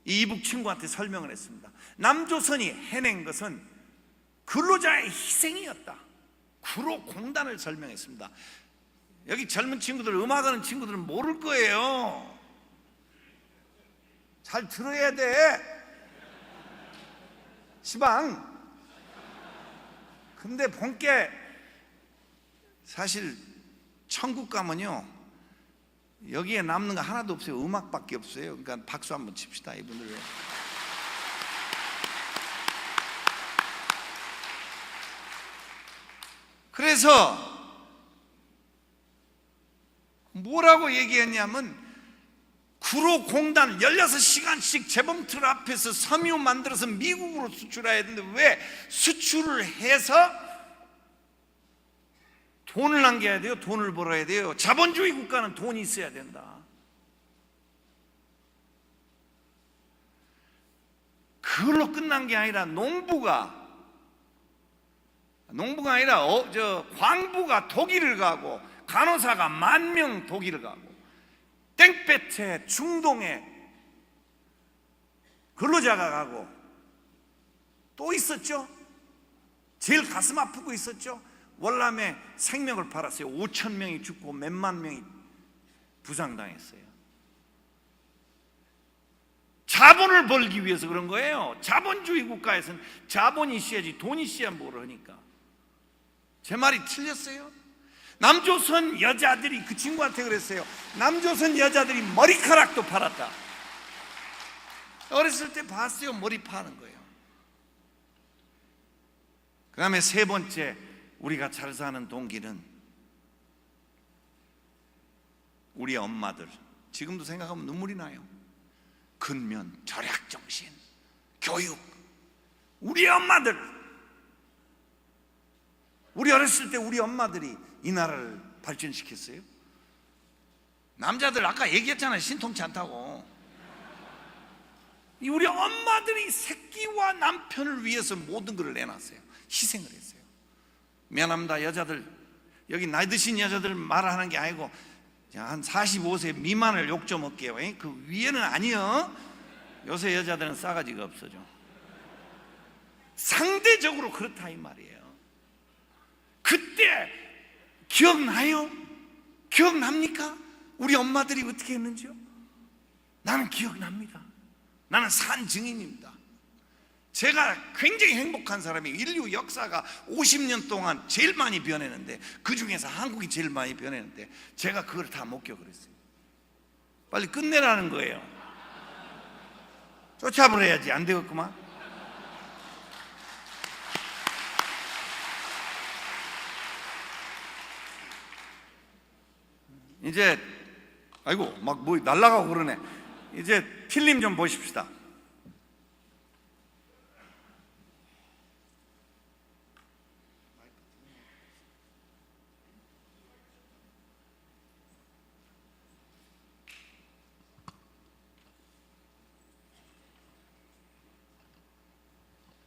이북 친구한테 설명을 했습니다. 남조선이 해낸 것은 근로자의 희생이었다. 구로공단을 설명했습니다. 여기 젊은 친구들, 음악하는 친구들은 모를 거예요. 잘 들어야 돼, 시방. 근데 본게 사실 천국 가면요, 여기에 남는 거 하나도 없어요. 음악밖에 없어요. 그러니까 박수 한번 칩시다, 이분들. 그래서 뭐라고 얘기했냐면, 구로공단 16시간씩 재봉틀 앞에서 섬유 만들어서 미국으로 수출해야 되는데 왜 수출을 해서 돈을 남겨야 돼요? 돈을 벌어야 돼요. 자본주의 국가는 돈이 있어야 된다. 그걸로 끝난 게 아니라 농부가 아니라 광부가 독일을 가고, 간호사가 10,000명 독일을 가고, 땡볕에 중동에 근로자가 가고, 또 있었죠. 제일 가슴 아프고 있었죠. 월남에 생명을 팔았어요. 5,000명이 죽고 몇만 명이 부상당했어요. 자본을 벌기 위해서 그런 거예요. 자본주의 국가에서는 자본이 있어야지 돈이 있어야 뭘 하니까. 제 말이 틀렸어요? 남조선 여자들이, 그 친구한테 그랬어요. 남조선 여자들이 머리카락도 팔았다. 어렸을 때 봤어요. 머리 파는 거예요. 그 다음에 세 번째, 우리가 잘 사는 동기는 우리 엄마들. 지금도 생각하면 눈물이 나요. 근면, 절약정신, 교육. 우리 엄마들, 우리 어렸을 때 우리 엄마들이 이 나라를 발전시켰어요. 남자들 아까 얘기했잖아요. 신통치 않다고. 우리 엄마들이 새끼와 남편을 위해서 모든 것을 내놨어요. 희생을 했어요. 미안합니다, 여자들. 여기 나이 드신 여자들 말하는 게 아니고 한 45세 미만을 욕 좀 할게요. 그 위에는 아니요. 요새 여자들은 싸가지가 없어져. 상대적으로 그렇다 이 말이에요. 그때 기억나요? 기억납니까? 우리 엄마들이 어떻게 했는지요? 나는 기억납니다. 나는 산 증인입니다. 제가 굉장히 행복한 사람이에요. 인류 역사가 50년 동안 제일 많이 변했는데, 그 중에서 한국이 제일 많이 변했는데 제가 그걸 다 목격을 했어요. 빨리 끝내라는 거예요. 쫓아버려야지. 안 되겠구만. 이제 아이고 막 뭐 날라가고 그러네. 이제 필름 좀 보십시다.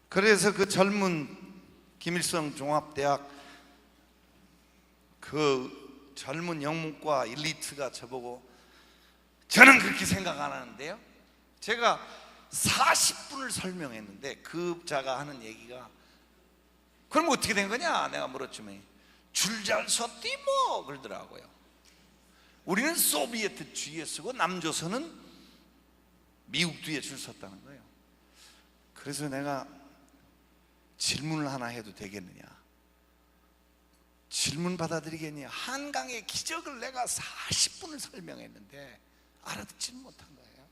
그래서 그 젊은 김일성 종합대학 그 젊은 영문과 엘리트가 저보고, 저는 그렇게 생각 안 하는데요, 제가 40분을 설명했는데 그 자가 하는 얘기가, 그럼 어떻게 된 거냐 내가 물었더니 줄 잘 섰디 뭐 그러더라고요. 우리는 소비에트 뒤에 서고 남조선은 미국 뒤에 줄 섰다는 거예요. 그래서 내가 질문을 하나 해도 되겠느냐, 질문 받아들이겠냐. 한강의 기적을 내가 40분을 설명했는데 알아듣지는 못한 거예요.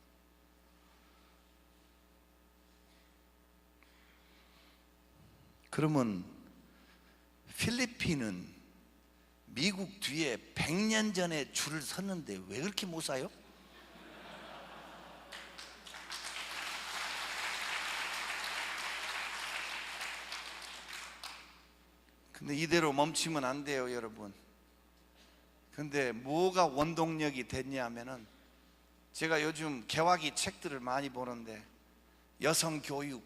그러면 필리핀은 미국 뒤에 100년 전에 줄을 섰는데 왜 그렇게 못 사요? 근데 이대로 멈추면 안 돼요, 여러분. 근데 뭐가 원동력이 됐냐면은, 제가 요즘 개화기 책들을 많이 보는데 여성 교육,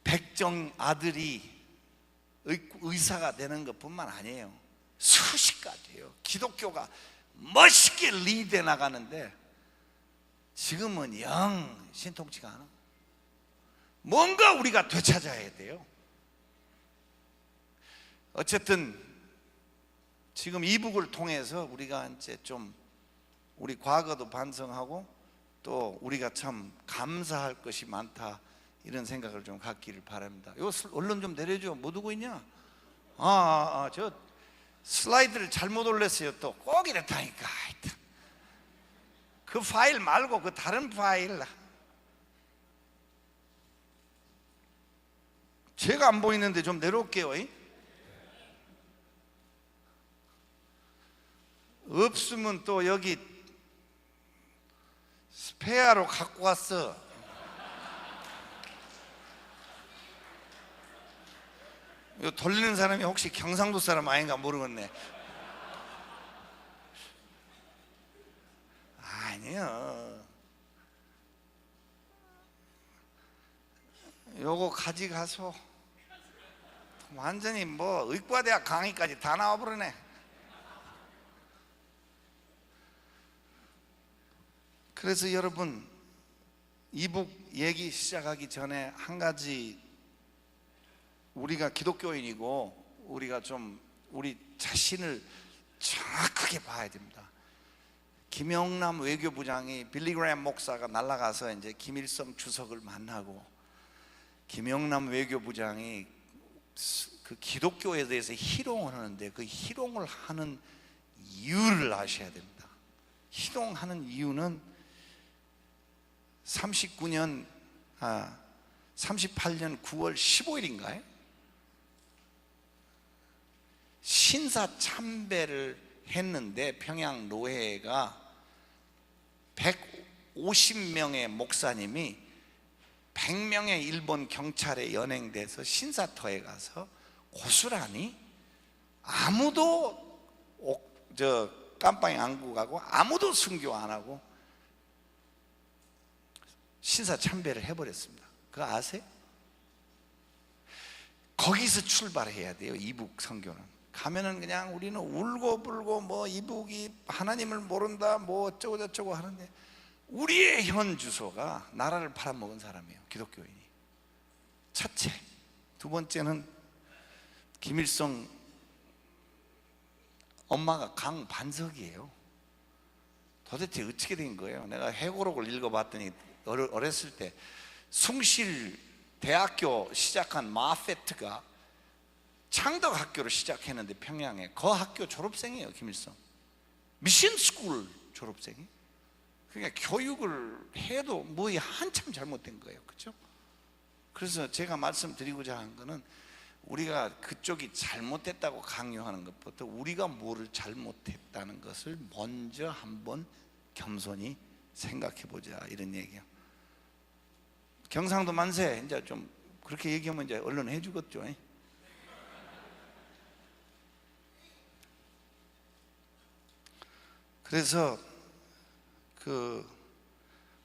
백정 아들이 의사가 되는 것뿐만 아니에요. 수십 가지예요. 기독교가 멋있게 리드해 나가는데 지금은 영 신통치가 않아. 뭔가 우리가 되찾아야 돼요. 어쨌든 지금 이북을 통해서 우리가 이제 좀 우리 과거도 반성하고 또 우리가 참 감사할 것이 많다, 이런 생각을 좀 갖기를 바랍니다. 이거 얼른 좀 내려줘. 못 오고 있냐? 저 슬라이드를 잘못 올렸어요. 또 꼭 이렇다니까. 하여튼 그 파일 말고 그 다른 파일. 제가 안 보이는데 좀 내려올게요. 없으면 또 여기 스페어로 갖고 왔어. 이거 돌리는 사람이 혹시 경상도 사람 아닌가 모르겠네. 아니요, 요거 가져가서 완전히 뭐 의과대학 강의까지 다 나와버리네. 그래서 여러분, 이북 얘기 시작하기 전에 한 가지, 우리가 기독교인이고 우리가 좀 우리 자신을 정확하게 봐야 됩니다. 김영남 외교부장이 빌리그램 목사가 날아가서 이제 김일성 주석을 만나고, 김영남 외교부장이 그 기독교에 대해서 희롱을 하는데 그 희롱을 하는 이유를 아셔야 됩니다. 희롱하는 이유는 38년 9월 15일인가요? 신사 참배를 했는데 평양 노회가 150명의 목사님이 100명의 일본 경찰에 연행돼서 신사터에 가서 고스란히 아무도 깜빵에 안고 가고 아무도 순교 안 하고 신사 참배를 해버렸습니다. 그거 아세요? 거기서 출발해야 돼요. 이북 선교는 가면은 그냥 우리는 울고불고 뭐 이북이 하나님을 모른다 뭐 어쩌고 저쩌고 하는데, 우리의 현 주소가 나라를 팔아먹은 사람이에요. 기독교인이. 첫째. 두 번째는 김일성 엄마가 강반석이에요. 도대체 어떻게 된 거예요? 내가 해고록을 읽어봤더니 어렸을 때 숭실 대학교 시작한 마페트가 창덕학교를 시작했는데 평양에 그 학교 졸업생이에요. 김일성 미션 스쿨 졸업생이. 그러니까 교육을 해도 뭐 한참 잘못된 거예요. 그렇죠? 그래서 제가 말씀드리고자 하는 거는, 우리가 그쪽이 잘못됐다고 강요하는 것부터 우리가 뭐를 잘못했다는 것을 먼저 한번 겸손히 생각해 보자, 이런 얘기예요. 경상도 만세 이제 좀 그렇게 얘기하면 이제 언론 해주겠죠. 그래서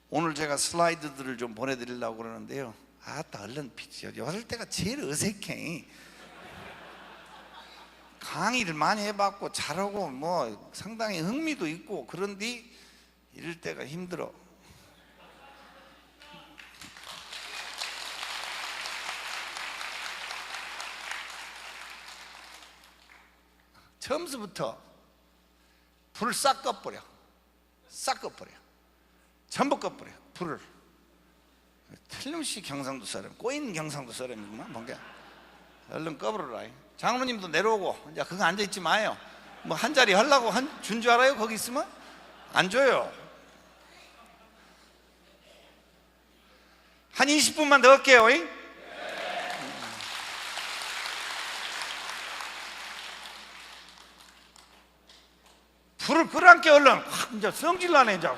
오늘 제가 슬라이드들을 좀 보내드리려고 그러는데요. 아따 얼른 피치요. 요럴 때가 제일 어색해. 강의를 많이 해봤고 잘하고 뭐 상당히 흥미도 있고 그런데 이럴 때가 힘들어. 처음부터 불을 싹 꺼버려. 싹 꺼버려. 전부 꺼버려. 불을. 틀림없이 경상도 사람, 꼬인 경상도 사람이구만. 뭔가 얼른 꺼버려라. 장로님도 내려오고. 이제 그거 앉아있지 마요. 뭐 한 자리 하려고 준 줄 알아요? 거기 있으면? 안 줘요. 한 20분만 더 할게요. 불을 끌어안게 얼른. 이제 성질 나네 이제.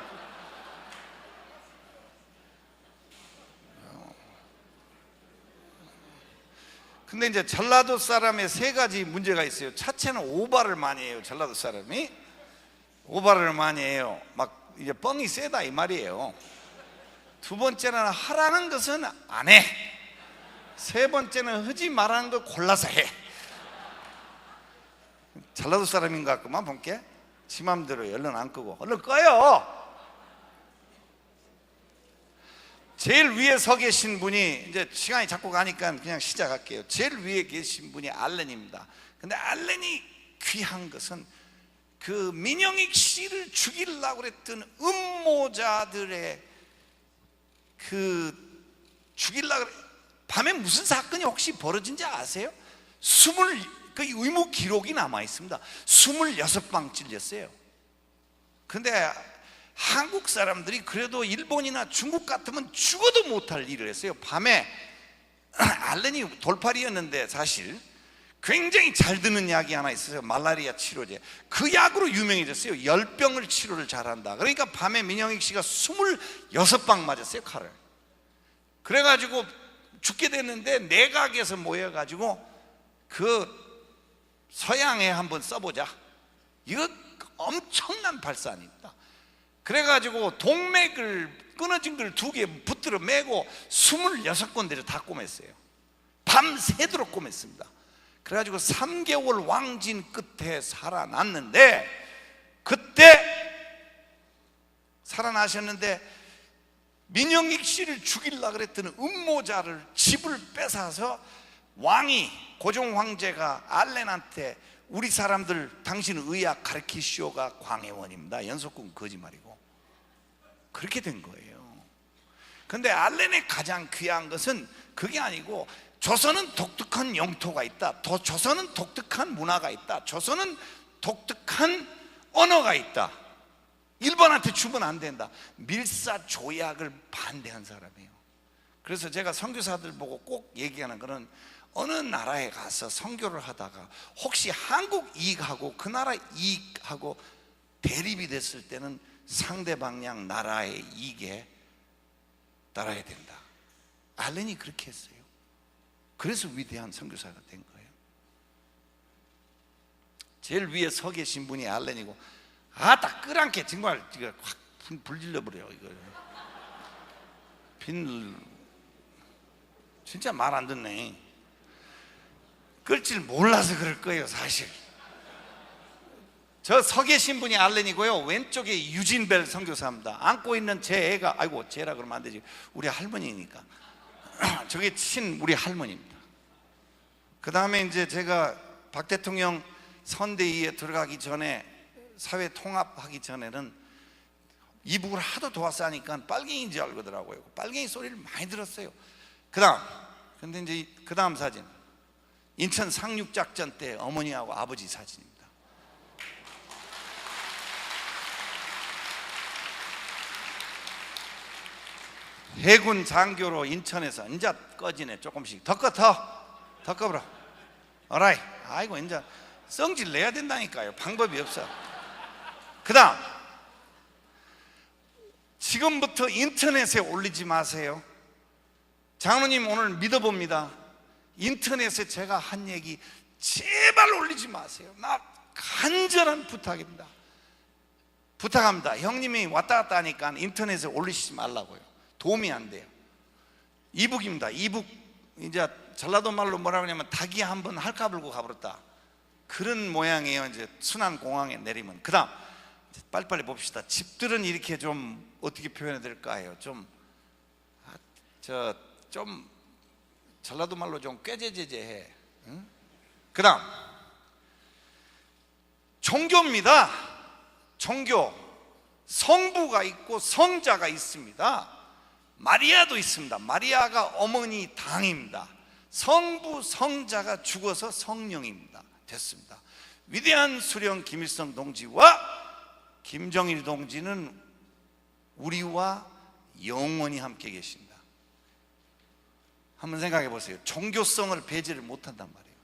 근데 이제 전라도 사람의 세 가지 문제가 있어요. 첫째는 오바를 많이 해요. 전라도 사람이 오바를 많이 해요. 막 이제 뻥이 세다 이 말이에요. 두 번째는 하라는 것은 안 해. 세 번째는 하지 말라는 거 골라서 해. 전라도 사람인 것 같구만. 본게 지 맘대로 얼른 안 끄고 얼른 꺼요. 제일 위에 서 계신 분이, 이제 시간이 자꾸 가니까 그냥 시작할게요. 제일 위에 계신 분이 알렌입니다. 근데 알렌이 귀한 것은 그 민영익 씨를 죽이려고 그랬던 음모자들의 그 죽이려고 밤에 무슨 사건이 혹시 벌어진지 아세요? 그 의무 기록이 남아 있습니다. 26방 찔렸어요. 근데 한국 사람들이 그래도 일본이나 중국 같으면 죽어도 못할 일을 했어요. 밤에 알렌이 돌팔이였는데 사실 굉장히 잘 드는 약이 하나 있어요. 말라리아 치료제. 그 약으로 유명해졌어요. 열병을 치료를 잘한다. 그러니까 밤에 민영익 씨가 26방 맞았어요, 칼을. 그래가지고 죽게 됐는데 내각에서 모여가지고 그 서양에 한번 써보자. 이거 엄청난 발산입니다. 그래가지고 동맥을 끊어진 걸 2개 붙들어 매고 26군데를 다 꼬맸어요. 밤새도록 꼬맸습니다. 그래가지고 3개월 왕진 끝에 살아났는데, 그때 살아나셨는데 민영익 씨를 죽이려고 그랬던 음모자를 집을 뺏어서 왕이, 고종 황제가 알렌한테 우리 사람들 당신 의학 가르치시오가 광해원입니다. 연속군 거짓말이고. 그렇게 된 거예요. 근데 알렌의 가장 귀한 것은 그게 아니고, 조선은 독특한 영토가 있다, 조선은 독특한 문화가 있다, 조선은 독특한 언어가 있다, 일본한테 주면 안 된다. 밀사조약을 반대한 사람이에요. 그래서 제가 선교사들 보고 꼭 얘기하는 거는, 어느 나라에 가서 선교를 하다가 혹시 한국 이익하고 그 나라 이익하고 대립이 됐을 때는 상대방 나라의 이익에 따라야 된다. 알렌이 그렇게 했어요. 그래서 위대한 선교사가 된 거예요. 제일 위에 서 계신 분이 알렌이고, 딱 끌안게 정말 이거 확 불질러 버려요. 이거 진짜 말 안 듣네. 끌 줄 몰라서 그럴 거예요, 사실. 저 서 계신 분이 알렌이고요. 왼쪽에 유진벨 선교사입니다. 안고 있는 제 애가, 아이고 제라 그러면 안 되지, 우리 할머니니까. 저게 친 우리 할머니입니다. 그 다음에 이제 제가 박 대통령 선대위에 들어가기 전에, 사회 통합하기 전에는 이북을 하도 도왔으니까 빨갱이인 줄 알거더라고요. 빨갱이 소리를 많이 들었어요. 근데 이제 그 다음 사진, 인천 상륙작전 때 어머니하고 아버지 사진입니다. 해군 장교로 인천에서, 이제 꺼지네 조금씩. 더 꺼버려. 어라이. 아이고, 이제 성질 내야 된다니까요. 방법이 없어. 그 다음, 지금부터 인터넷에 올리지 마세요. 장로님 오늘 믿어봅니다. 인터넷에 제가 한 얘기 제발 올리지 마세요. 나 간절한 부탁입니다. 부탁합니다. 형님이 왔다 갔다 하니까 인터넷에 올리시지 말라고요. 도움이 안 돼요. 이북입니다. 이북, 이제 전라도 말로 뭐라 그러냐면 닭이 한번 할까불고 가버렸다, 그런 모양이에요. 이제 순안공항에 내리면. 그 다음 빨리빨리 봅시다. 집들은 이렇게 좀 어떻게 표현해야 될까요? 좀 전라도 말로 좀 꾀제제제해. 응? 그 다음 종교입니다. 종교, 성부가 있고 성자가 있습니다. 마리아도 있습니다. 마리아가 어머니 당입니다. 성부 성자가 죽어서 성령입니다. 됐습니다. 위대한 수령 김일성 동지와 김정일 동지는 우리와 영원히 함께 계십니다. 한번 생각해 보세요. 종교성을 배제를 못한단 말이에요.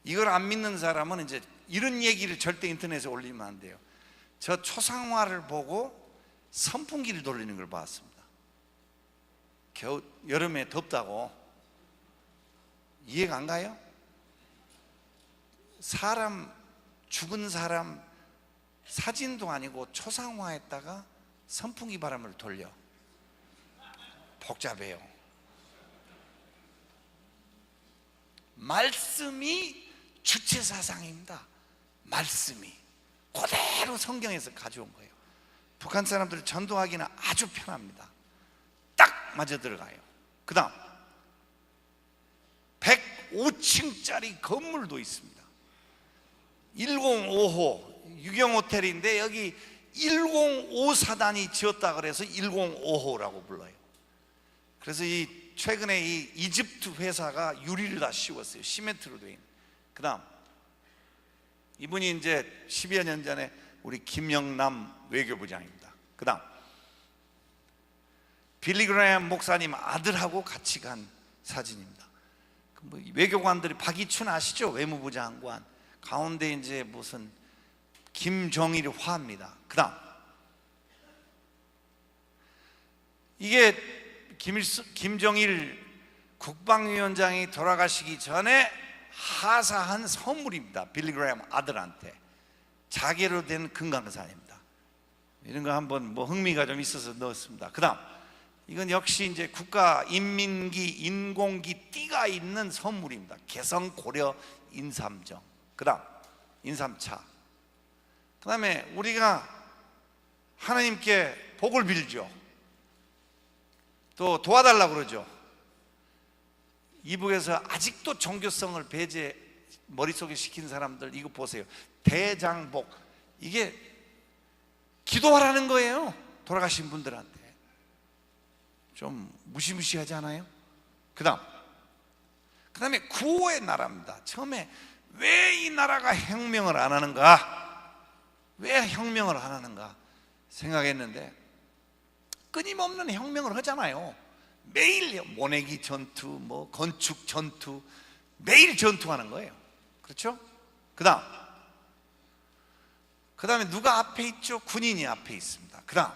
이걸 안 믿는 사람은 이제 이런 얘기를 절대 인터넷에 올리면 안 돼요. 저 초상화를 보고 선풍기를 돌리는 걸 봤습니다. 여름에 덥다고. 이해가 안 가요? 죽은 사람 사진도 아니고 초상화에다가 선풍기 바람을 돌려. 복잡해요. 말씀이 주체사상입니다. 말씀이 그대로 성경에서 가져온 거예요. 북한 사람들 전도하기는 아주 편합니다. 딱 마저 들어가요. 그 다음 105층짜리 건물도 있습니다. 105호 유경호텔인데 여기 105사단이 지었다 그래서 105호라고 불러요. 그래서 이 최근에 이 이집트 회사가 유리를 다 씌웠어요. 시멘트로 돼 있는. 그 다음 이분이 이제 10여 년 전에 우리 김영남 외교부장입니다. 그 다음 빌리 그레이엄 목사님 아들하고 같이 간 사진입니다. 뭐 외교관들이 박이춘 아시죠? 외무부 장관 가운데 이제 무슨 김정일 화입니다. 그 다음 이게 김정일 국방위원장이 돌아가시기 전에 하사한 선물입니다. 빌리 그레이엄 아들한테 자개로 된 금강산입니다. 이런 거 한번 뭐 흥미가 좀 있어서 넣었습니다. 그 다음 이건 역시 이제 국가 인민기 인공기 띠가 있는 선물입니다. 개성 고려 인삼정. 그 다음 인삼차. 그 다음에 우리가 하나님께 복을 빌죠. 또 도와달라고 그러죠. 이북에서 아직도 종교성을 배제 머릿속에 시킨 사람들 이거 보세요. 대장복. 이게 기도하라는 거예요. 돌아가신 분들한테. 좀 무시무시하지 않아요? 그 다음에 구호의 나라입니다. 처음에 왜 이 나라가 혁명을 안 하는가? 왜 혁명을 안 하는가 생각했는데 끊임없는 혁명을 하잖아요. 매일 모내기 전투, 뭐 건축 전투, 매일 전투하는 거예요. 그렇죠? 그 다음에 누가 앞에 있죠? 군인이 앞에 있습니다. 그 다음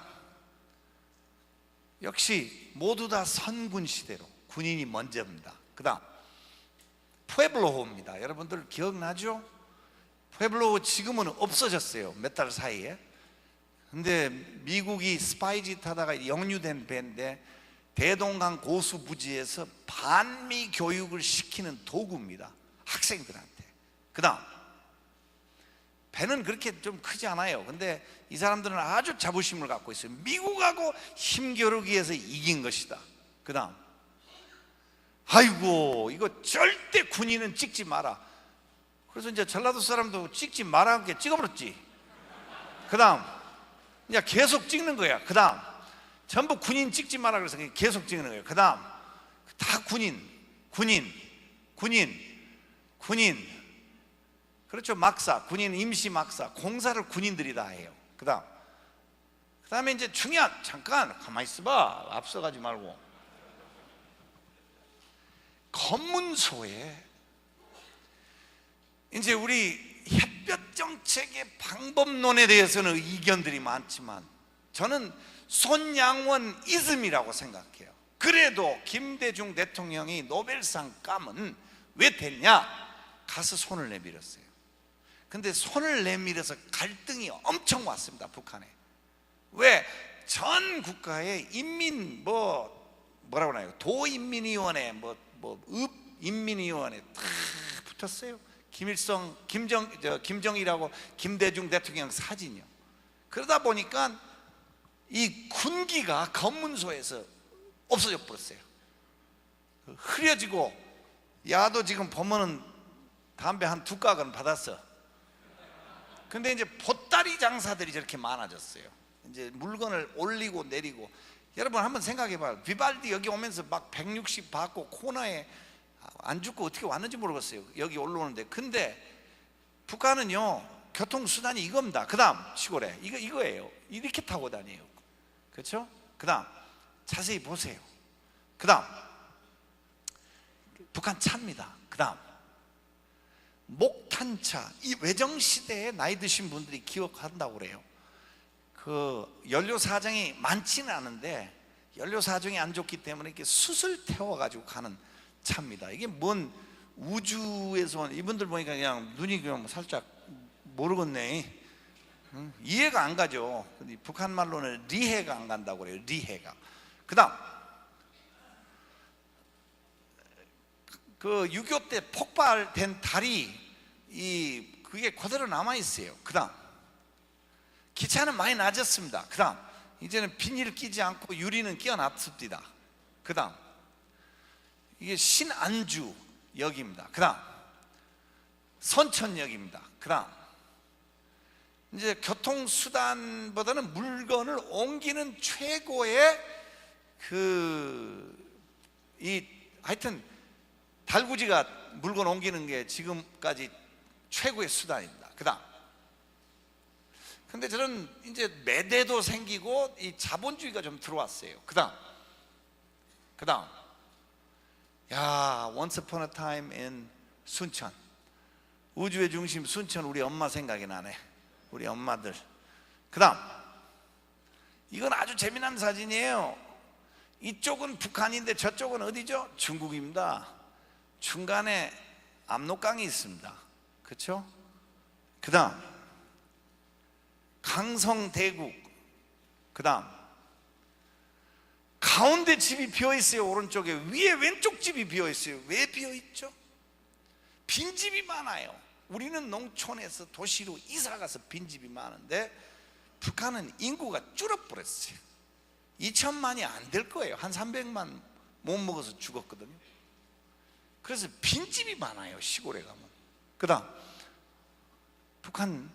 역시 모두 다 선군 시대로 군인이 먼저입니다. 그 다음 푸에블로호입니다. 여러분들 기억나죠? 푸에블로호 지금은 없어졌어요. 몇 달 사이에. 근데 미국이 스파이짓 하다가 영유된 배인데 대동강 고수 부지에서 반미 교육을 시키는 도구입니다. 학생들한테. 그 다음 배는 그렇게 좀 크지 않아요. 근데 이 사람들은 아주 자부심을 갖고 있어요. 미국하고 힘겨루기 위해서 이긴 것이다. 그 다음 아이고 이거 절대 군인은 찍지 마라. 그래서 이제 전라도 사람도 찍지 마라 하게 찍어버렸지. 그 다음 이제 계속 찍는 거야. 그 다음 전부 군인 찍지 마라 그래서 계속 찍는 거예요. 그 다음 다 군인. 그렇죠. 막사, 군인 임시 막사, 공사를 군인들이 다 해요. 그 다음에 이제 중요한, 잠깐 가만히 있어봐. 앞서가지 말고. 검문소에 이제 우리 햇볕 정책의 방법론에 대해서는 의견들이 많지만 저는 손양원 이즘이라고 생각해요. 그래도 김대중 대통령이 노벨상 감은 왜 됐냐? 가서 손을 내밀었어요. 근데 손을 내밀어서 갈등이 엄청 왔습니다. 북한에. 왜? 전 국가에 인민 뭐라고 하나요? 도인민위원회 읍인민위원회 다 붙었어요. 김정일하고 김대중 대통령 사진이요. 그러다 보니까 이 군기가 검문소에서 없어져 버렸어요. 흐려지고 야도 지금 보면은 담배 한 2각은 받았어. 근데 이제 보따리 장사들이 저렇게 많아졌어요. 이제 물건을 올리고 내리고. 여러분 한번 생각해봐요. 비발디 여기 오면서 막 160 받고 코너에 안 죽고 어떻게 왔는지 모르겠어요. 여기 올라오는데. 근데 북한은요 교통수단이 이겁니다. 그 다음 시골에 이거예요. 이렇게 타고 다녀요. 그렇죠? 그 다음 자세히 보세요. 그 다음 북한 차입니다. 그 다음 목탄차. 이 외정시대에 나이 드신 분들이 기억한다고 그래요. 그 연료 사정이 많지는 않은데 연료 사정이 안 좋기 때문에 이렇게 숯을 태워가지고 가는 차입니다. 이게 뭔 우주에서 온, 이분들 보니까 그냥 눈이 그냥 살짝 모르겠네. 이해가 안 가죠. 북한 말로는 리해가 안 간다고 그래요. 리해가. 그 다음 그 6.25 때 폭발된 다리 그게 그대로 남아있어요. 그 다음 기차는 많이 낮았습니다. 그 다음 이제는 비닐 끼지 않고 유리는 끼워놨습니다. 그 다음 이게 신안주역입니다. 그 다음 선천역입니다. 그 다음 이제 교통수단보다는 물건을 옮기는 최고의 하여튼 달구지가 물건 옮기는 게 지금까지 최고의 수단입니다. 그 다음 근데 저는 이제 매대도 생기고 이 자본주의가 좀 들어왔어요. 그 다음 야, once upon a time in 순천, 우주의 중심 순천, 우리 엄마 생각이 나네. 우리 엄마들. 그 다음 이건 아주 재미난 사진이에요. 이쪽은 북한인데 저쪽은 어디죠? 중국입니다. 중간에 압록강이 있습니다. 그렇죠? 그 다음 강성대국. 그 다음 가운데 집이 비어있어요. 오른쪽에. 위에 왼쪽 집이 비어있어요. 왜 비어있죠? 빈집이 많아요. 우리는 농촌에서 도시로 이사가서 빈집이 많은데 북한은 인구가 줄어버렸어요. 2천만이 안 될 거예요. 한 300만 못 먹어서 죽었거든요. 그래서 빈집이 많아요. 시골에 가면. 그 다음 북한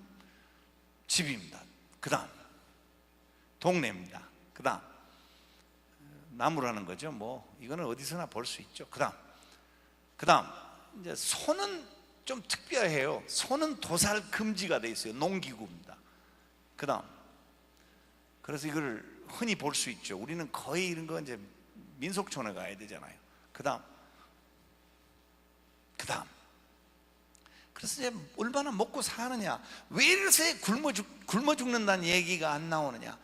집입니다. 그 다음 동네입니다. 그 다음 나무라는 거죠. 뭐 이거는 어디서나 볼 수 있죠. 그 다음 이제 소는 좀 특별해요. 소는 도살 금지가 돼 있어요. 농기구입니다. 그 다음 그래서 이걸 흔히 볼 수 있죠. 우리는 거의 이런 거 이제 민속촌에 가야 되잖아요. 그 다음 그래서 이제 얼마나 먹고 사느냐, 왜 이렇게 굶어 죽는다는 얘기가 안 나오느냐.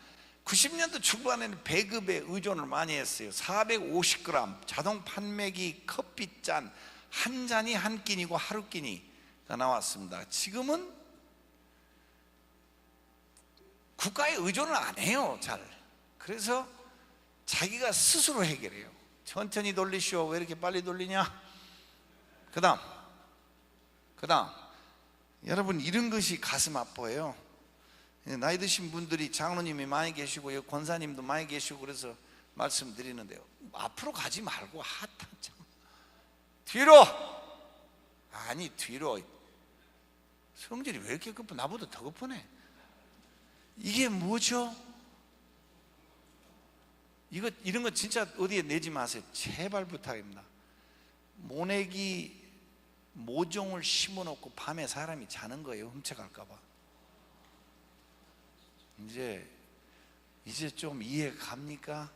90년대 초반에는 배급에 의존을 많이 했어요. 450g 자동 판매기 커피잔 한 잔이 한 끼니고 하루 끼니가 나왔습니다. 지금은 국가에 의존을 안 해요. 잘. 그래서 자기가 스스로 해결해요. 천천히 돌리시오. 왜 이렇게 빨리 돌리냐. 그 다음 여러분, 이런 것이 가슴 아파요. 나이 드신 분들이 장로님이 많이 계시고 권사님도 많이 계시고 그래서 말씀드리는데요, 앞으로 가지 말고 참 뒤로. 아니 뒤로. 성질이 왜 이렇게 급해? 나보다 더 급하네. 이게 뭐죠? 이런 거 진짜 어디에 내지 마세요. 제발 부탁입니다. 모내기 모종을 심어놓고 밤에 사람이 자는 거예요. 훔쳐갈까봐. 이제 좀 이해가 갑니까?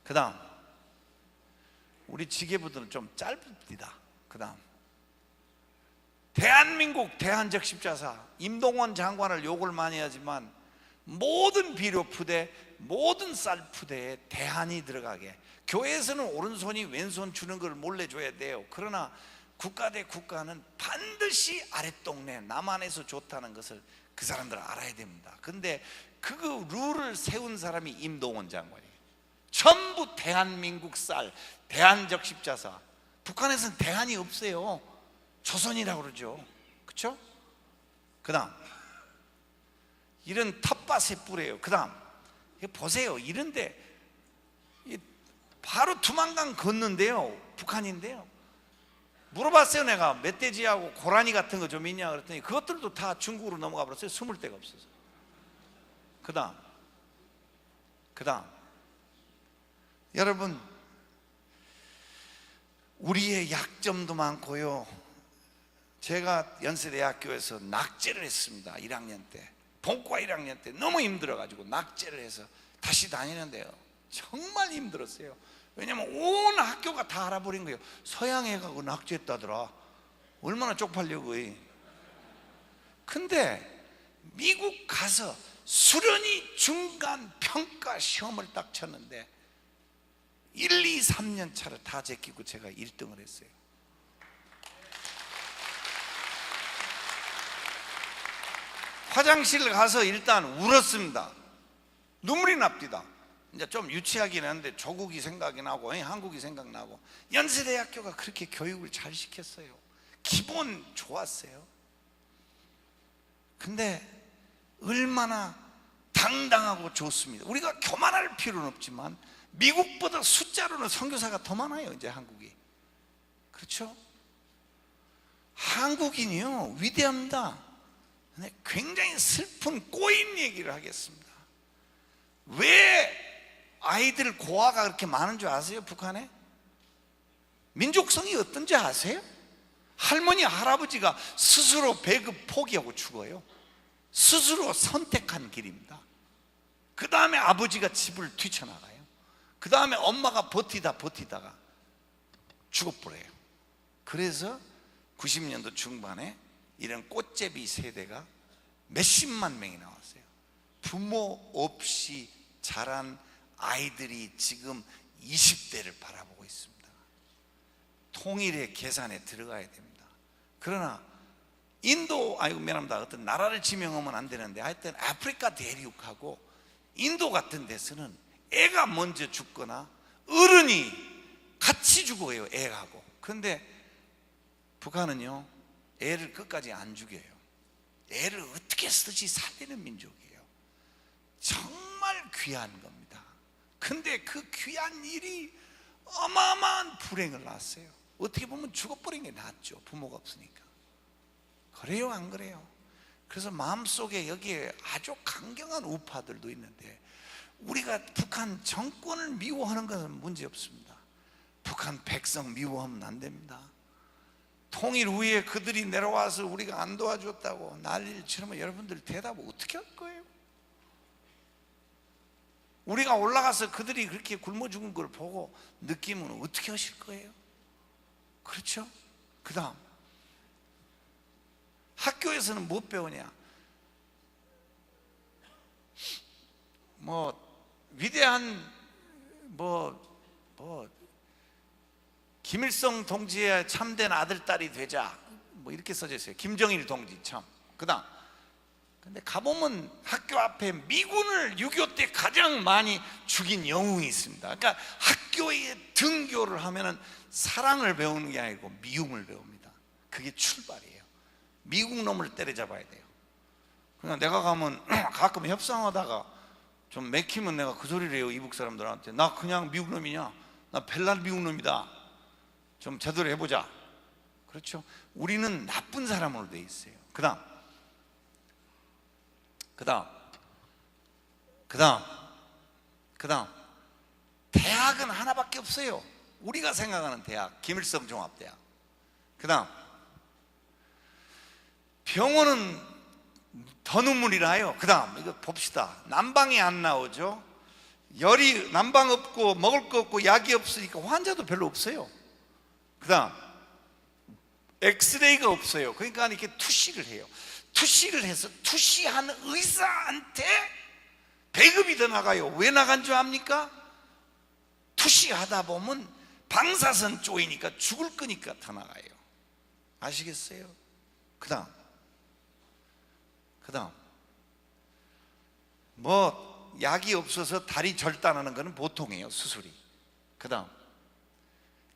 그 다음 우리 지게부들은 좀 짧습니다. 그 다음 대한민국 대한적십자사 임동원 장관을 욕을 많이 하지만 모든 비료 푸대, 모든 쌀 푸대에 대한이 들어가게. 교회에서는 오른손이 왼손 주는 걸 몰래 줘야 돼요. 그러나 국가 대 국가는 반드시 아랫동네 남한에서 좋다는 것을 그 사람들은 알아야 됩니다. 근데 그 룰을 세운 사람이 임동원 장관이에요. 전부 대한민국 쌀, 대한적십자사. 북한에서는 대한이 없어요. 조선이라고 그러죠. 그렇죠? 그 다음 이런 텃밭의 뿔이에요. 그 다음 보세요. 이런데 바로 두만강 걷는데요, 북한인데요. 물어봤어요. 내가 멧돼지하고 고라니 같은 거 좀 있냐 그랬더니 그것들도 다 중국으로 넘어가 버렸어요. 숨을 데가 없어서. 그 다음 여러분, 우리의 약점도 많고요. 제가 연세대학교에서 낙제를 했습니다. 1학년 때, 본과 1학년 때 너무 힘들어가지고 낙제를 해서 다시 다니는데요, 정말 힘들었어요. 왜냐면 온 학교가 다 알아버린 거예요. 서양에 가고 낙제했다더라. 얼마나 쪽팔려고. 근데 미국 가서 수련이 중간 평가 시험을 딱 쳤는데 1, 2, 3년 차를 다 제끼고 제가 1등을 했어요. 화장실 가서 일단 울었습니다. 눈물이 납니다. 이제 좀 유치하긴 한데 조국이 생각이 나고 한국이 생각나고. 연세대학교가 그렇게 교육을 잘 시켰어요. 기본 좋았어요. 근데 얼마나 당당하고 좋습니다. 우리가 교만할 필요는 없지만 미국보다 숫자로는 선교사가 더 많아요, 이제 한국이. 그렇죠? 한국인이요, 위대합니다. 근데 굉장히 슬픈 꼬인 얘기를 하겠습니다. 왜 아이들 고아가 그렇게 많은 줄 아세요? 북한에? 민족성이 어떤지 아세요? 할머니, 할아버지가 스스로 배급 포기하고 죽어요. 스스로 선택한 길입니다. 그 다음에 아버지가 집을 뛰쳐나가요. 그 다음에 엄마가 버티다가 죽어버려요. 그래서 90년도 중반에 이런 꽃제비 세대가 몇십만 명이 나왔어요. 부모 없이 자란 아이들이 지금 20대를 바라보고 있습니다. 통일의 계산에 들어가야 됩니다. 그러나 미안합니다. 어떤 나라를 지명하면 안 되는데 하여튼 아프리카 대륙하고 인도 같은 데서는 애가 먼저 죽거나 어른이 같이 죽어요, 애하고. 그런데 북한은요, 애를 끝까지 안 죽여요. 애를 어떻게 쓰지 살리는 민족이에요. 정말 귀한 겁니다. 근데 그 귀한 일이 어마어마한 불행을 낳았어요. 어떻게 보면 죽어버린 게 낫죠, 부모가 없으니까. 그래요, 안 그래요? 그래서 마음속에 여기에 아주 강경한 우파들도 있는데, 우리가 북한 정권을 미워하는 것은 문제 없습니다. 북한 백성 미워하면 안 됩니다. 통일 후에 그들이 내려와서 우리가 안 도와줬다고 난리를 치르면 여러분들 대답을 어떻게 할 거예요? 우리가 올라가서 그들이 그렇게 굶어 죽은 걸 보고 느끼면 어떻게 하실 거예요? 그렇죠? 그 다음, 학교에서는 못 배우냐? 위대한 김일성 동지의 참된 아들, 딸이 되자, 이렇게 써져 있어요. 김정일 동지 참. 그 다음, 근데 가보면 학교 앞에 미군을 6.25 때 가장 많이 죽인 영웅이 있습니다. 그러니까 학교에 등교를 하면은 사랑을 배우는 게 아니고 미움을 배웁니다. 그게 출발이에요. 미국 놈을 때려잡아야 돼요. 그냥 내가 가면 가끔 협상하다가 좀 맥히면 내가 그 소리를 해요, 이북 사람들한테. 나 그냥 미국 놈이냐? 나 벨란 미국 놈이다. 좀 제대로 해보자. 그렇죠? 우리는 나쁜 사람으로 돼 있어요. 그 다음 대학은 하나밖에 없어요. 우리가 생각하는 대학, 김일성 종합대학. 그 다음, 병원은 더 눈물이 나요. 그 다음, 이거 봅시다. 난방이 안 나오죠. 열이, 난방 없고 먹을 거 없고 약이 없으니까 환자도 별로 없어요. 그 다음, 엑스레이가 없어요. 그러니까 이렇게 투시를 해요. 투시를 해서 투시한 의사한테 배급이 더 나가요. 왜 나간 줄 압니까? 투시하다 보면 방사선 쪼이니까 죽을 거니까 더 나가요. 아시겠어요? 그 다음, 약이 없어서 다리 절단하는 거는 보통이에요, 수술이. 그 다음,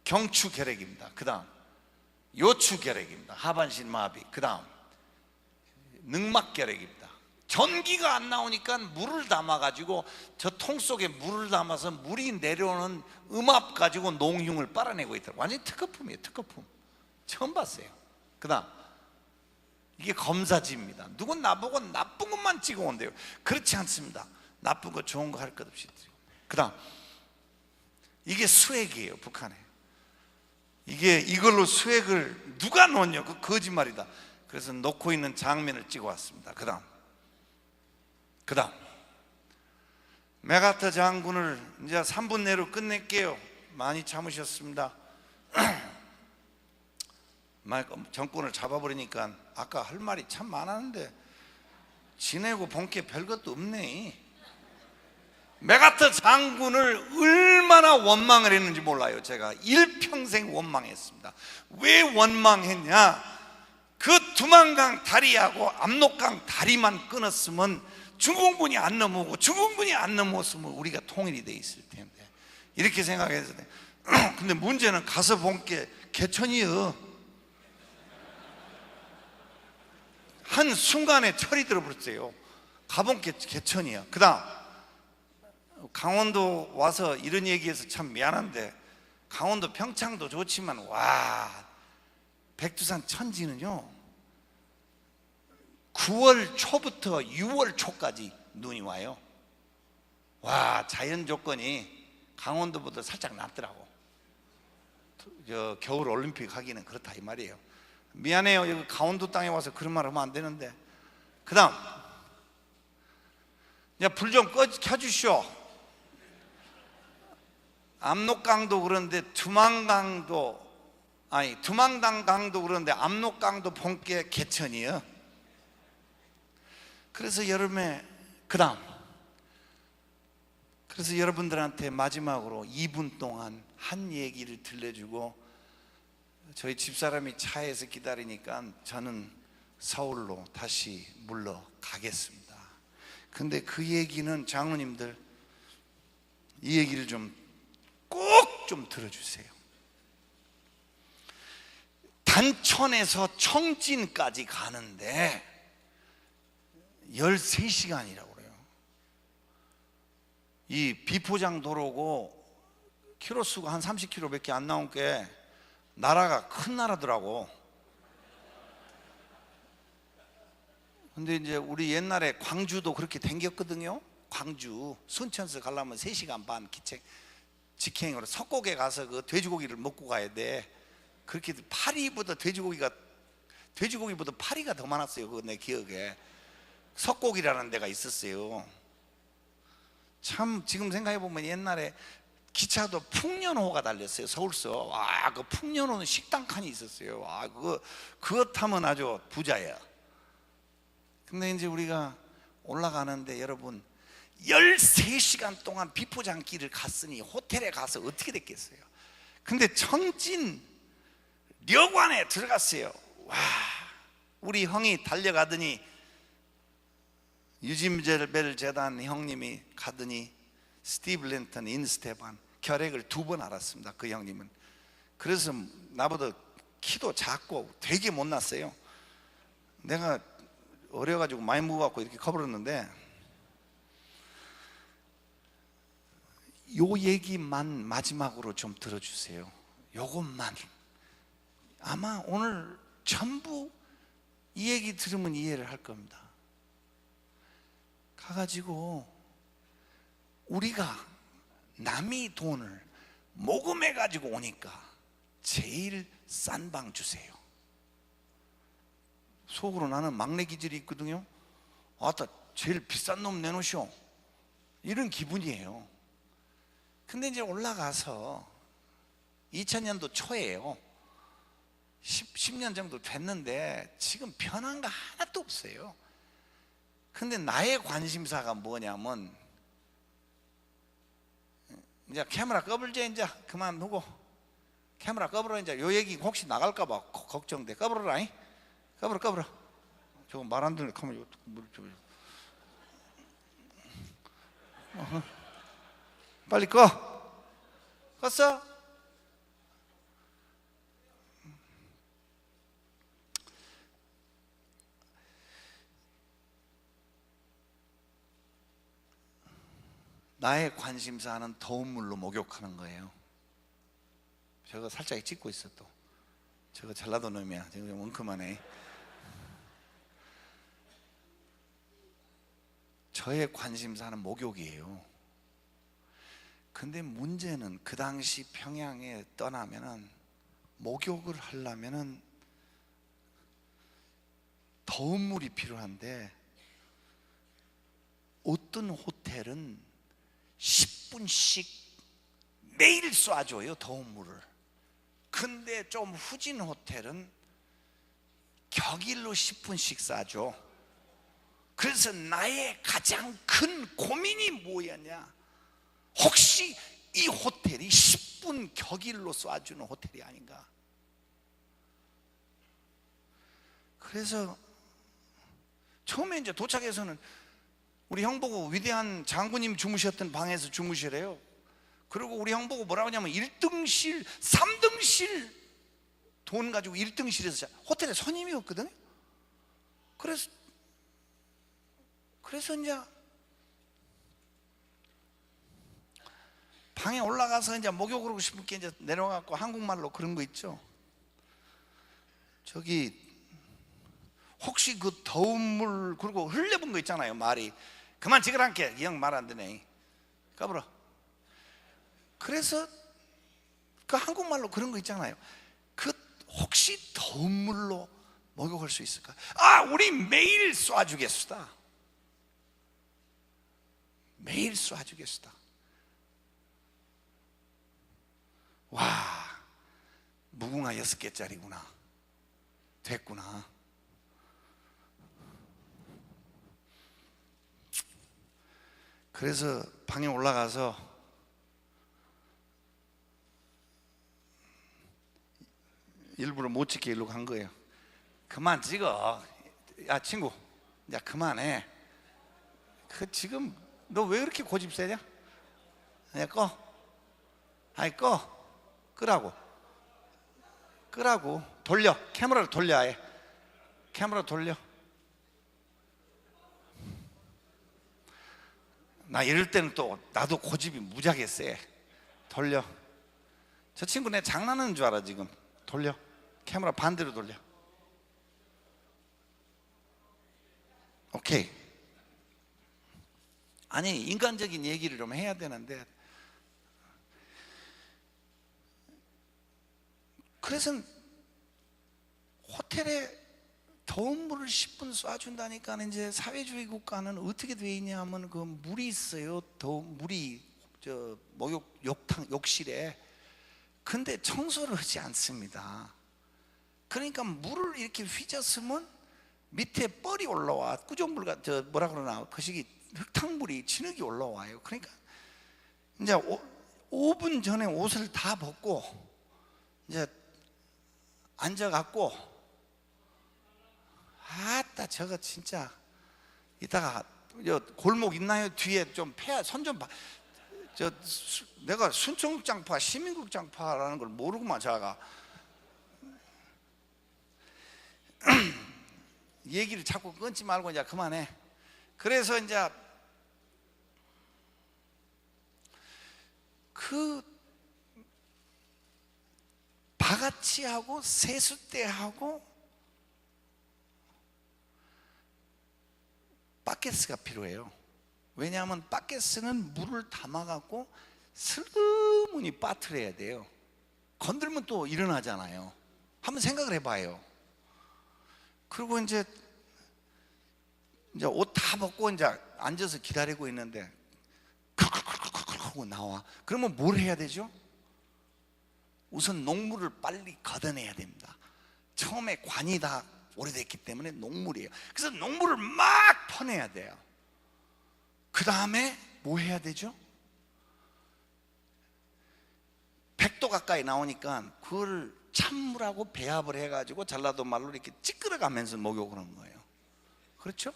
경추결핵입니다. 그 다음, 요추결핵입니다. 하반신 마비. 그 다음, 늑막결핵입니다. 전기가 안 나오니까 물을 담아가지고 저 통 속에 물을 담아서 물이 내려오는 음압 가지고 농흉을 빨아내고 있더라고요. 완전히 특허품이에요, 특허품. 처음 봤어요. 그 다음, 이게 검사지입니다. 누군 나보고 나쁜 것만 찍어온대요. 그렇지 않습니다. 나쁜 거 좋은 거 할 것 없이. 그 다음, 이게 수액이에요, 북한에. 이걸로 수액을 누가 넣냐? 그 거짓말이다. 그래서 놓고 있는 장면을 찍어 왔습니다. 그 다음, 메가터 장군을 이제 3분 내로 끝낼게요. 많이 참으셨습니다. 정권을 잡아버리니까 아까 할 말이 참 많았는데 지내고 본 게 별것도 없네. 메가터 장군을 얼마나 원망을 했는지 몰라요. 제가 일평생 원망했습니다. 왜 원망했냐? 그 두만강 다리하고 압록강 다리만 끊었으면 중공군이 안 넘어오고 중공군이 안 넘어왔으면 우리가 통일이 돼 있을 텐데, 이렇게 생각해서. 근데 문제는 가서 본 게 개천이요. 한 순간에 철이 들어버렸어요. 가본 게 개천이야. 그 다음, 강원도 와서 이런 얘기해서 참 미안한데, 강원도 평창도 좋지만 와, 백두산 천지는요 9월 초부터 6월 초까지 눈이 와요. 와, 자연 조건이 강원도보다 살짝 낫더라고. 저 겨울 올림픽 하기는 그렇다 이 말이에요. 미안해요, 여기 강원도 땅에 와서 그런 말 하면 안 되는데. 그 다음, 이제 불 좀 켜주시오. 압록강도 그런데 두만강도, 아니 두만강도 그런데 압록강도 본께 개천이에요. 그래서 여름에, 그 다음, 그래서 여러분들한테 마지막으로 2분 동안 한 얘기를 들려주고 저희 집사람이 차에서 기다리니까 저는 서울로 다시 물러가겠습니다. 근데 그 얘기는 장로님들, 이 얘기를 꼭 좀 들어주세요. 단천에서 청진까지 가는데 13시간이라고 그래요. 이 비포장 도로고 키로수가 한 30km밖에 안 나온 게 나라가 큰 나라더라고. 근데 이제 우리 옛날에 광주도 그렇게 댕겼거든요. 광주 순천에서 가려면 3시간 반 직행으로 석곡에 가서 그 돼지고기를 먹고 가야 돼. 그렇게 파리보다 돼지고기보다 파리가 더 많았어요. 그거 내 기억에. 석곡이라는 데가 있었어요. 참 지금 생각해 보면 옛날에 기차도 풍년호가 달렸어요. 서울서. 와, 그 풍년호는 식당 칸이 있었어요. 와, 그거 타면 아주 부자야. 근데 이제 우리가 올라가는데 여러분 13시간 동안 비포장길을 갔으니 호텔에 가서 어떻게 됐겠어요? 근데 청진 려관에 들어갔어요. 와, 우리 형이 달려가더니 유진벨 재단 형님이 가더니 스티브 랜턴, 인스테반 결핵을 2번 앓았습니다. 그 형님은. 그래서 나보다 키도 작고 되게 못났어요. 내가 어려가지고 많이 무거워갖고 이렇게 커버렸는데, 요 얘기만 마지막으로 좀 들어주세요. 요것만. 아마 오늘 전부 이 얘기 들으면 이해를 할 겁니다. 가가지고 우리가 남이 돈을 모금해 가지고 오니까 제일 싼 방 주세요. 속으로 나는 막내 기질이 있거든요. 아따, 제일 비싼 놈 내놓으시오, 이런 기분이에요. 근데 이제 올라가서 2000년도 초예요. 10년 정도 됐는데 지금 변한 거 하나도 없어요. 근데 나의 관심사가 뭐냐면, 이제 카메라 꺼불자, 이제 그만 두고 카메라 꺼불어. 이제 요 얘기 혹시 나갈까봐 걱정돼. 꺼불어라. 꺼불어. 저거 말 안 듣는 카메라 빨리 껐어? 나의 관심사는 더운 물로 목욕하는 거예요. 저거 살짝 찍고 있어. 또 저거 전라도 놈이야. 저거 좀 엉큼하네. 저의 관심사는 목욕이에요. 근데 문제는 그 당시 평양에 떠나면은 목욕을 하려면은 더운 물이 필요한데, 어떤 호텔은 10분씩 매일 쏴줘요, 더운 물을. 근데 좀 후진 호텔은 격일로 10분씩 쏴줘. 그래서 나의 가장 큰 고민이 뭐였냐, 혹시 이 호텔이 10분 격일로 쏴주는 호텔이 아닌가. 그래서 처음에 이제 도착해서는 우리 형 보고 위대한 장군님 주무셨던 방에서 주무시래요. 그리고 우리 형 보고 뭐라고 하냐면 1등실, 3등실 돈 가지고 1등실에서 호텔에 손님이 없거든요. 그래서 이제 방에 올라가서 이제 목욕하고 싶은 게 이제 내려가고 한국말로 그런 거 있죠. 저기 혹시 그 더운 물 그리고 흘려본 거 있잖아요. 말이 그만 지그랑게 이 형 말 안 되네. 까불어. 그래서 그 한국말로 그런 거 있잖아요. 그 혹시 더운 물로 목욕할 수 있을까? 아, 우리 매일 쏴주겠수다. 매일 쏴주겠수다. 와, 무궁화 6개짜리구나. 됐구나. 그래서 방에 올라가서 일부러 못 찍게 일로 간 거예요. 그만 찍어. 야 친구, 야 그만해. 그 지금 너 왜 그렇게 고집 세냐? 야 꺼. 아이 꺼. 끄라고. 돌려. 카메라를 돌려. 아예 카메라 돌려. 나 이럴 때는 또 나도 고집이 무지하게 세. 돌려. 저 친구 내 장난하는 줄 알아 지금. 돌려. 카메라 반대로 돌려. 오케이. 아니 인간적인 얘기를 좀 해야 되는데, 그래서 호텔에 더운 물을 10분 쏴준다니까. 이제 사회주의 국가는 어떻게 돼 있냐 하면 그 물이 있어요. 더운 물이 저 목욕 욕실에. 근데 청소를 하지 않습니다. 그러니까 물을 이렇게 휘졌으면 밑에 뻘이 올라와. 꾸정물 같은 뭐라 그러나 그 시기 흙탕물이 진흙이 올라와요. 그러니까 이제 5분 전에 옷을 다 벗고 이제 앉아갖고, 아따 저거 진짜 이따가 골목 있나요? 뒤에 좀 손 좀 봐. 내가 순천국장파 시민국장파라는 걸 모르고만 자가 얘기를 자꾸 끊지 말고 이제 그만해. 그래서 이제 그 바가지하고 세숫대하고 바켓스가 필요해요. 왜냐하면 바켓스는 물을 담아갖고 슬그머니 빠뜨려야 돼요. 건들면 또 일어나잖아요. 한번 생각을 해봐요. 그리고 이제 옷 다 벗고 이제 앉아서 기다리고 있는데 하고 나와. 그러면 뭘 해야 되죠? 우선 녹물을 빨리 걷어내야 됩니다. 처음에 관이 다 오래됐기 때문에 녹물이에요. 그래서 녹물을 막 퍼내야 돼요. 그 다음에 뭐 해야 되죠? 100도 가까이 나오니까 그걸 찬물하고 배합을 해가지고 전라도 말로 이렇게 찌끄러가면서 목욕을 하는 거예요. 그렇죠?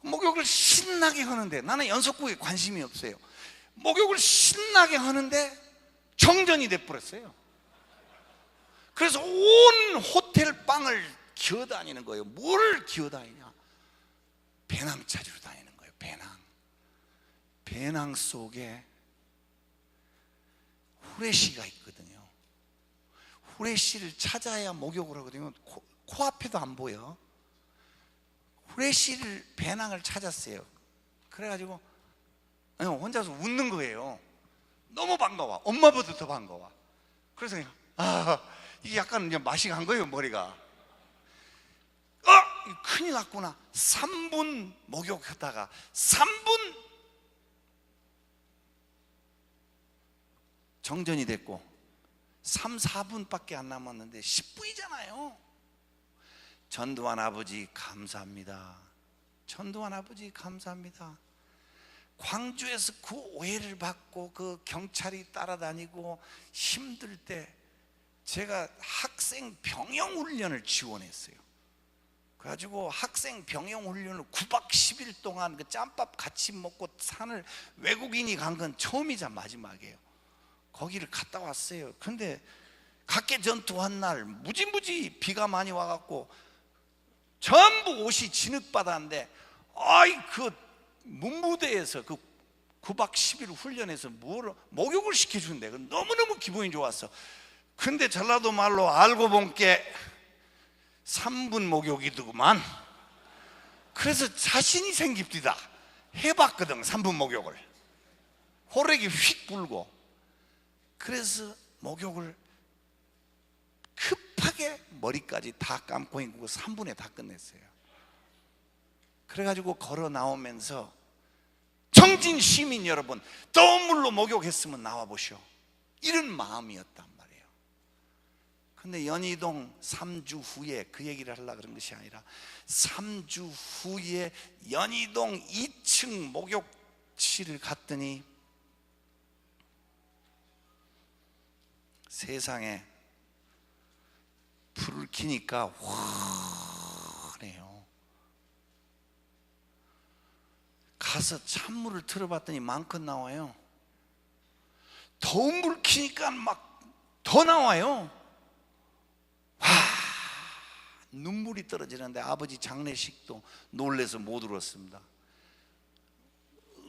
목욕을 신나게 하는데, 나는 연속국에 관심이 없어요. 목욕을 신나게 하는데 정전이 돼버렸어요. 그래서 온 호텔 방을 기어다니는 거예요. 뭘 기어다니냐? 배낭 찾으러 다니는 거예요. 배낭 속에 후레쉬가 있거든요. 후레쉬를 찾아야 목욕을 하거든요. 코앞에도 안 보여. 후레쉬를, 배낭을 찾았어요. 그래가지고 혼자서 웃는 거예요. 너무 반가워. 엄마보다 더 반가워. 그래서 그냥 이게 약간 이제 맛이 간 거예요. 머리가 큰일 났구나. 3분 목욕하다가 3분 정전이 됐고 3, 4분밖에 안 남았는데 10분이잖아요. 전두환 아버지 감사합니다. 전두환 아버지 감사합니다. 광주에서 그 오해를 받고 그 경찰이 따라다니고 힘들 때 제가 학생 병영 훈련을 지원했어요. 그래가지고 학생 병영 훈련을 9박 10일 동안 그 짬밥 같이 먹고 산을, 외국인이 간 건 처음이자 마지막이에요. 거기를 갔다 왔어요. 근데 각계 전투한 날 무지무지 비가 많이 와갖고 전부 옷이 진흙바다인데, 그 문무대에서 그 9박 10일 훈련해서 목욕을 시켜준대. 너무너무 기분이 좋았어. 근데 전라도 말로 알고 본 게 3분 목욕이더구만. 그래서 자신이 생깁디다. 해봤거든 3분 목욕을. 호래기 휙 불고. 그래서 목욕을 급하게 머리까지 다 감고 있고 3분에 다 끝냈어요. 그래가지고 걸어 나오면서 청진 시민 여러분, 뜨거운 물로 목욕했으면 나와 보시오, 이런 마음이었단 말이에요. 근데 연희동 3주 후에 그 얘기를 하려고 그런 것이 아니라 3주 후에 연희동 2층 목욕실을 갔더니 세상에 불을 켜니까 환해요. 가서 찬물을 틀어봤더니 많건 나와요. 더운 물 켜니까 막 더 나와요. 와, 눈물이 떨어지는데 아버지 장례식도 놀래서 못 울었습니다.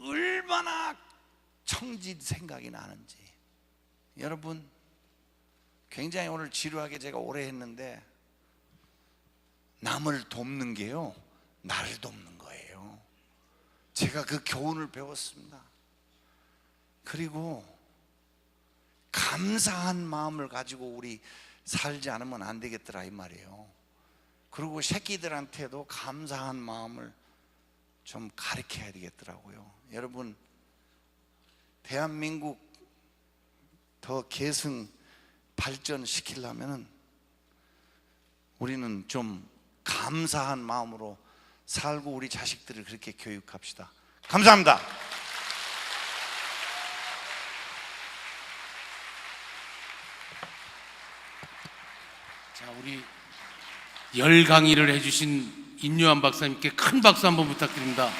얼마나 청진 생각이 나는지. 여러분, 굉장히 오늘 지루하게 제가 오래 했는데 남을 돕는 게요, 나를 돕는 거예요. 제가 그 교훈을 배웠습니다. 그리고 감사한 마음을 가지고 우리 살지 않으면 안 되겠더라 이 말이에요. 그리고 새끼들한테도 감사한 마음을 좀 가르쳐야 되겠더라고요. 여러분, 대한민국 더 계승 발전시키려면 우리는 좀 감사한 마음으로 살고 우리 자식들을 그렇게 교육합시다. 감사합니다. 자, 우리 열 강의를 해주신 인요한 박사님께 큰 박수 한번 부탁드립니다.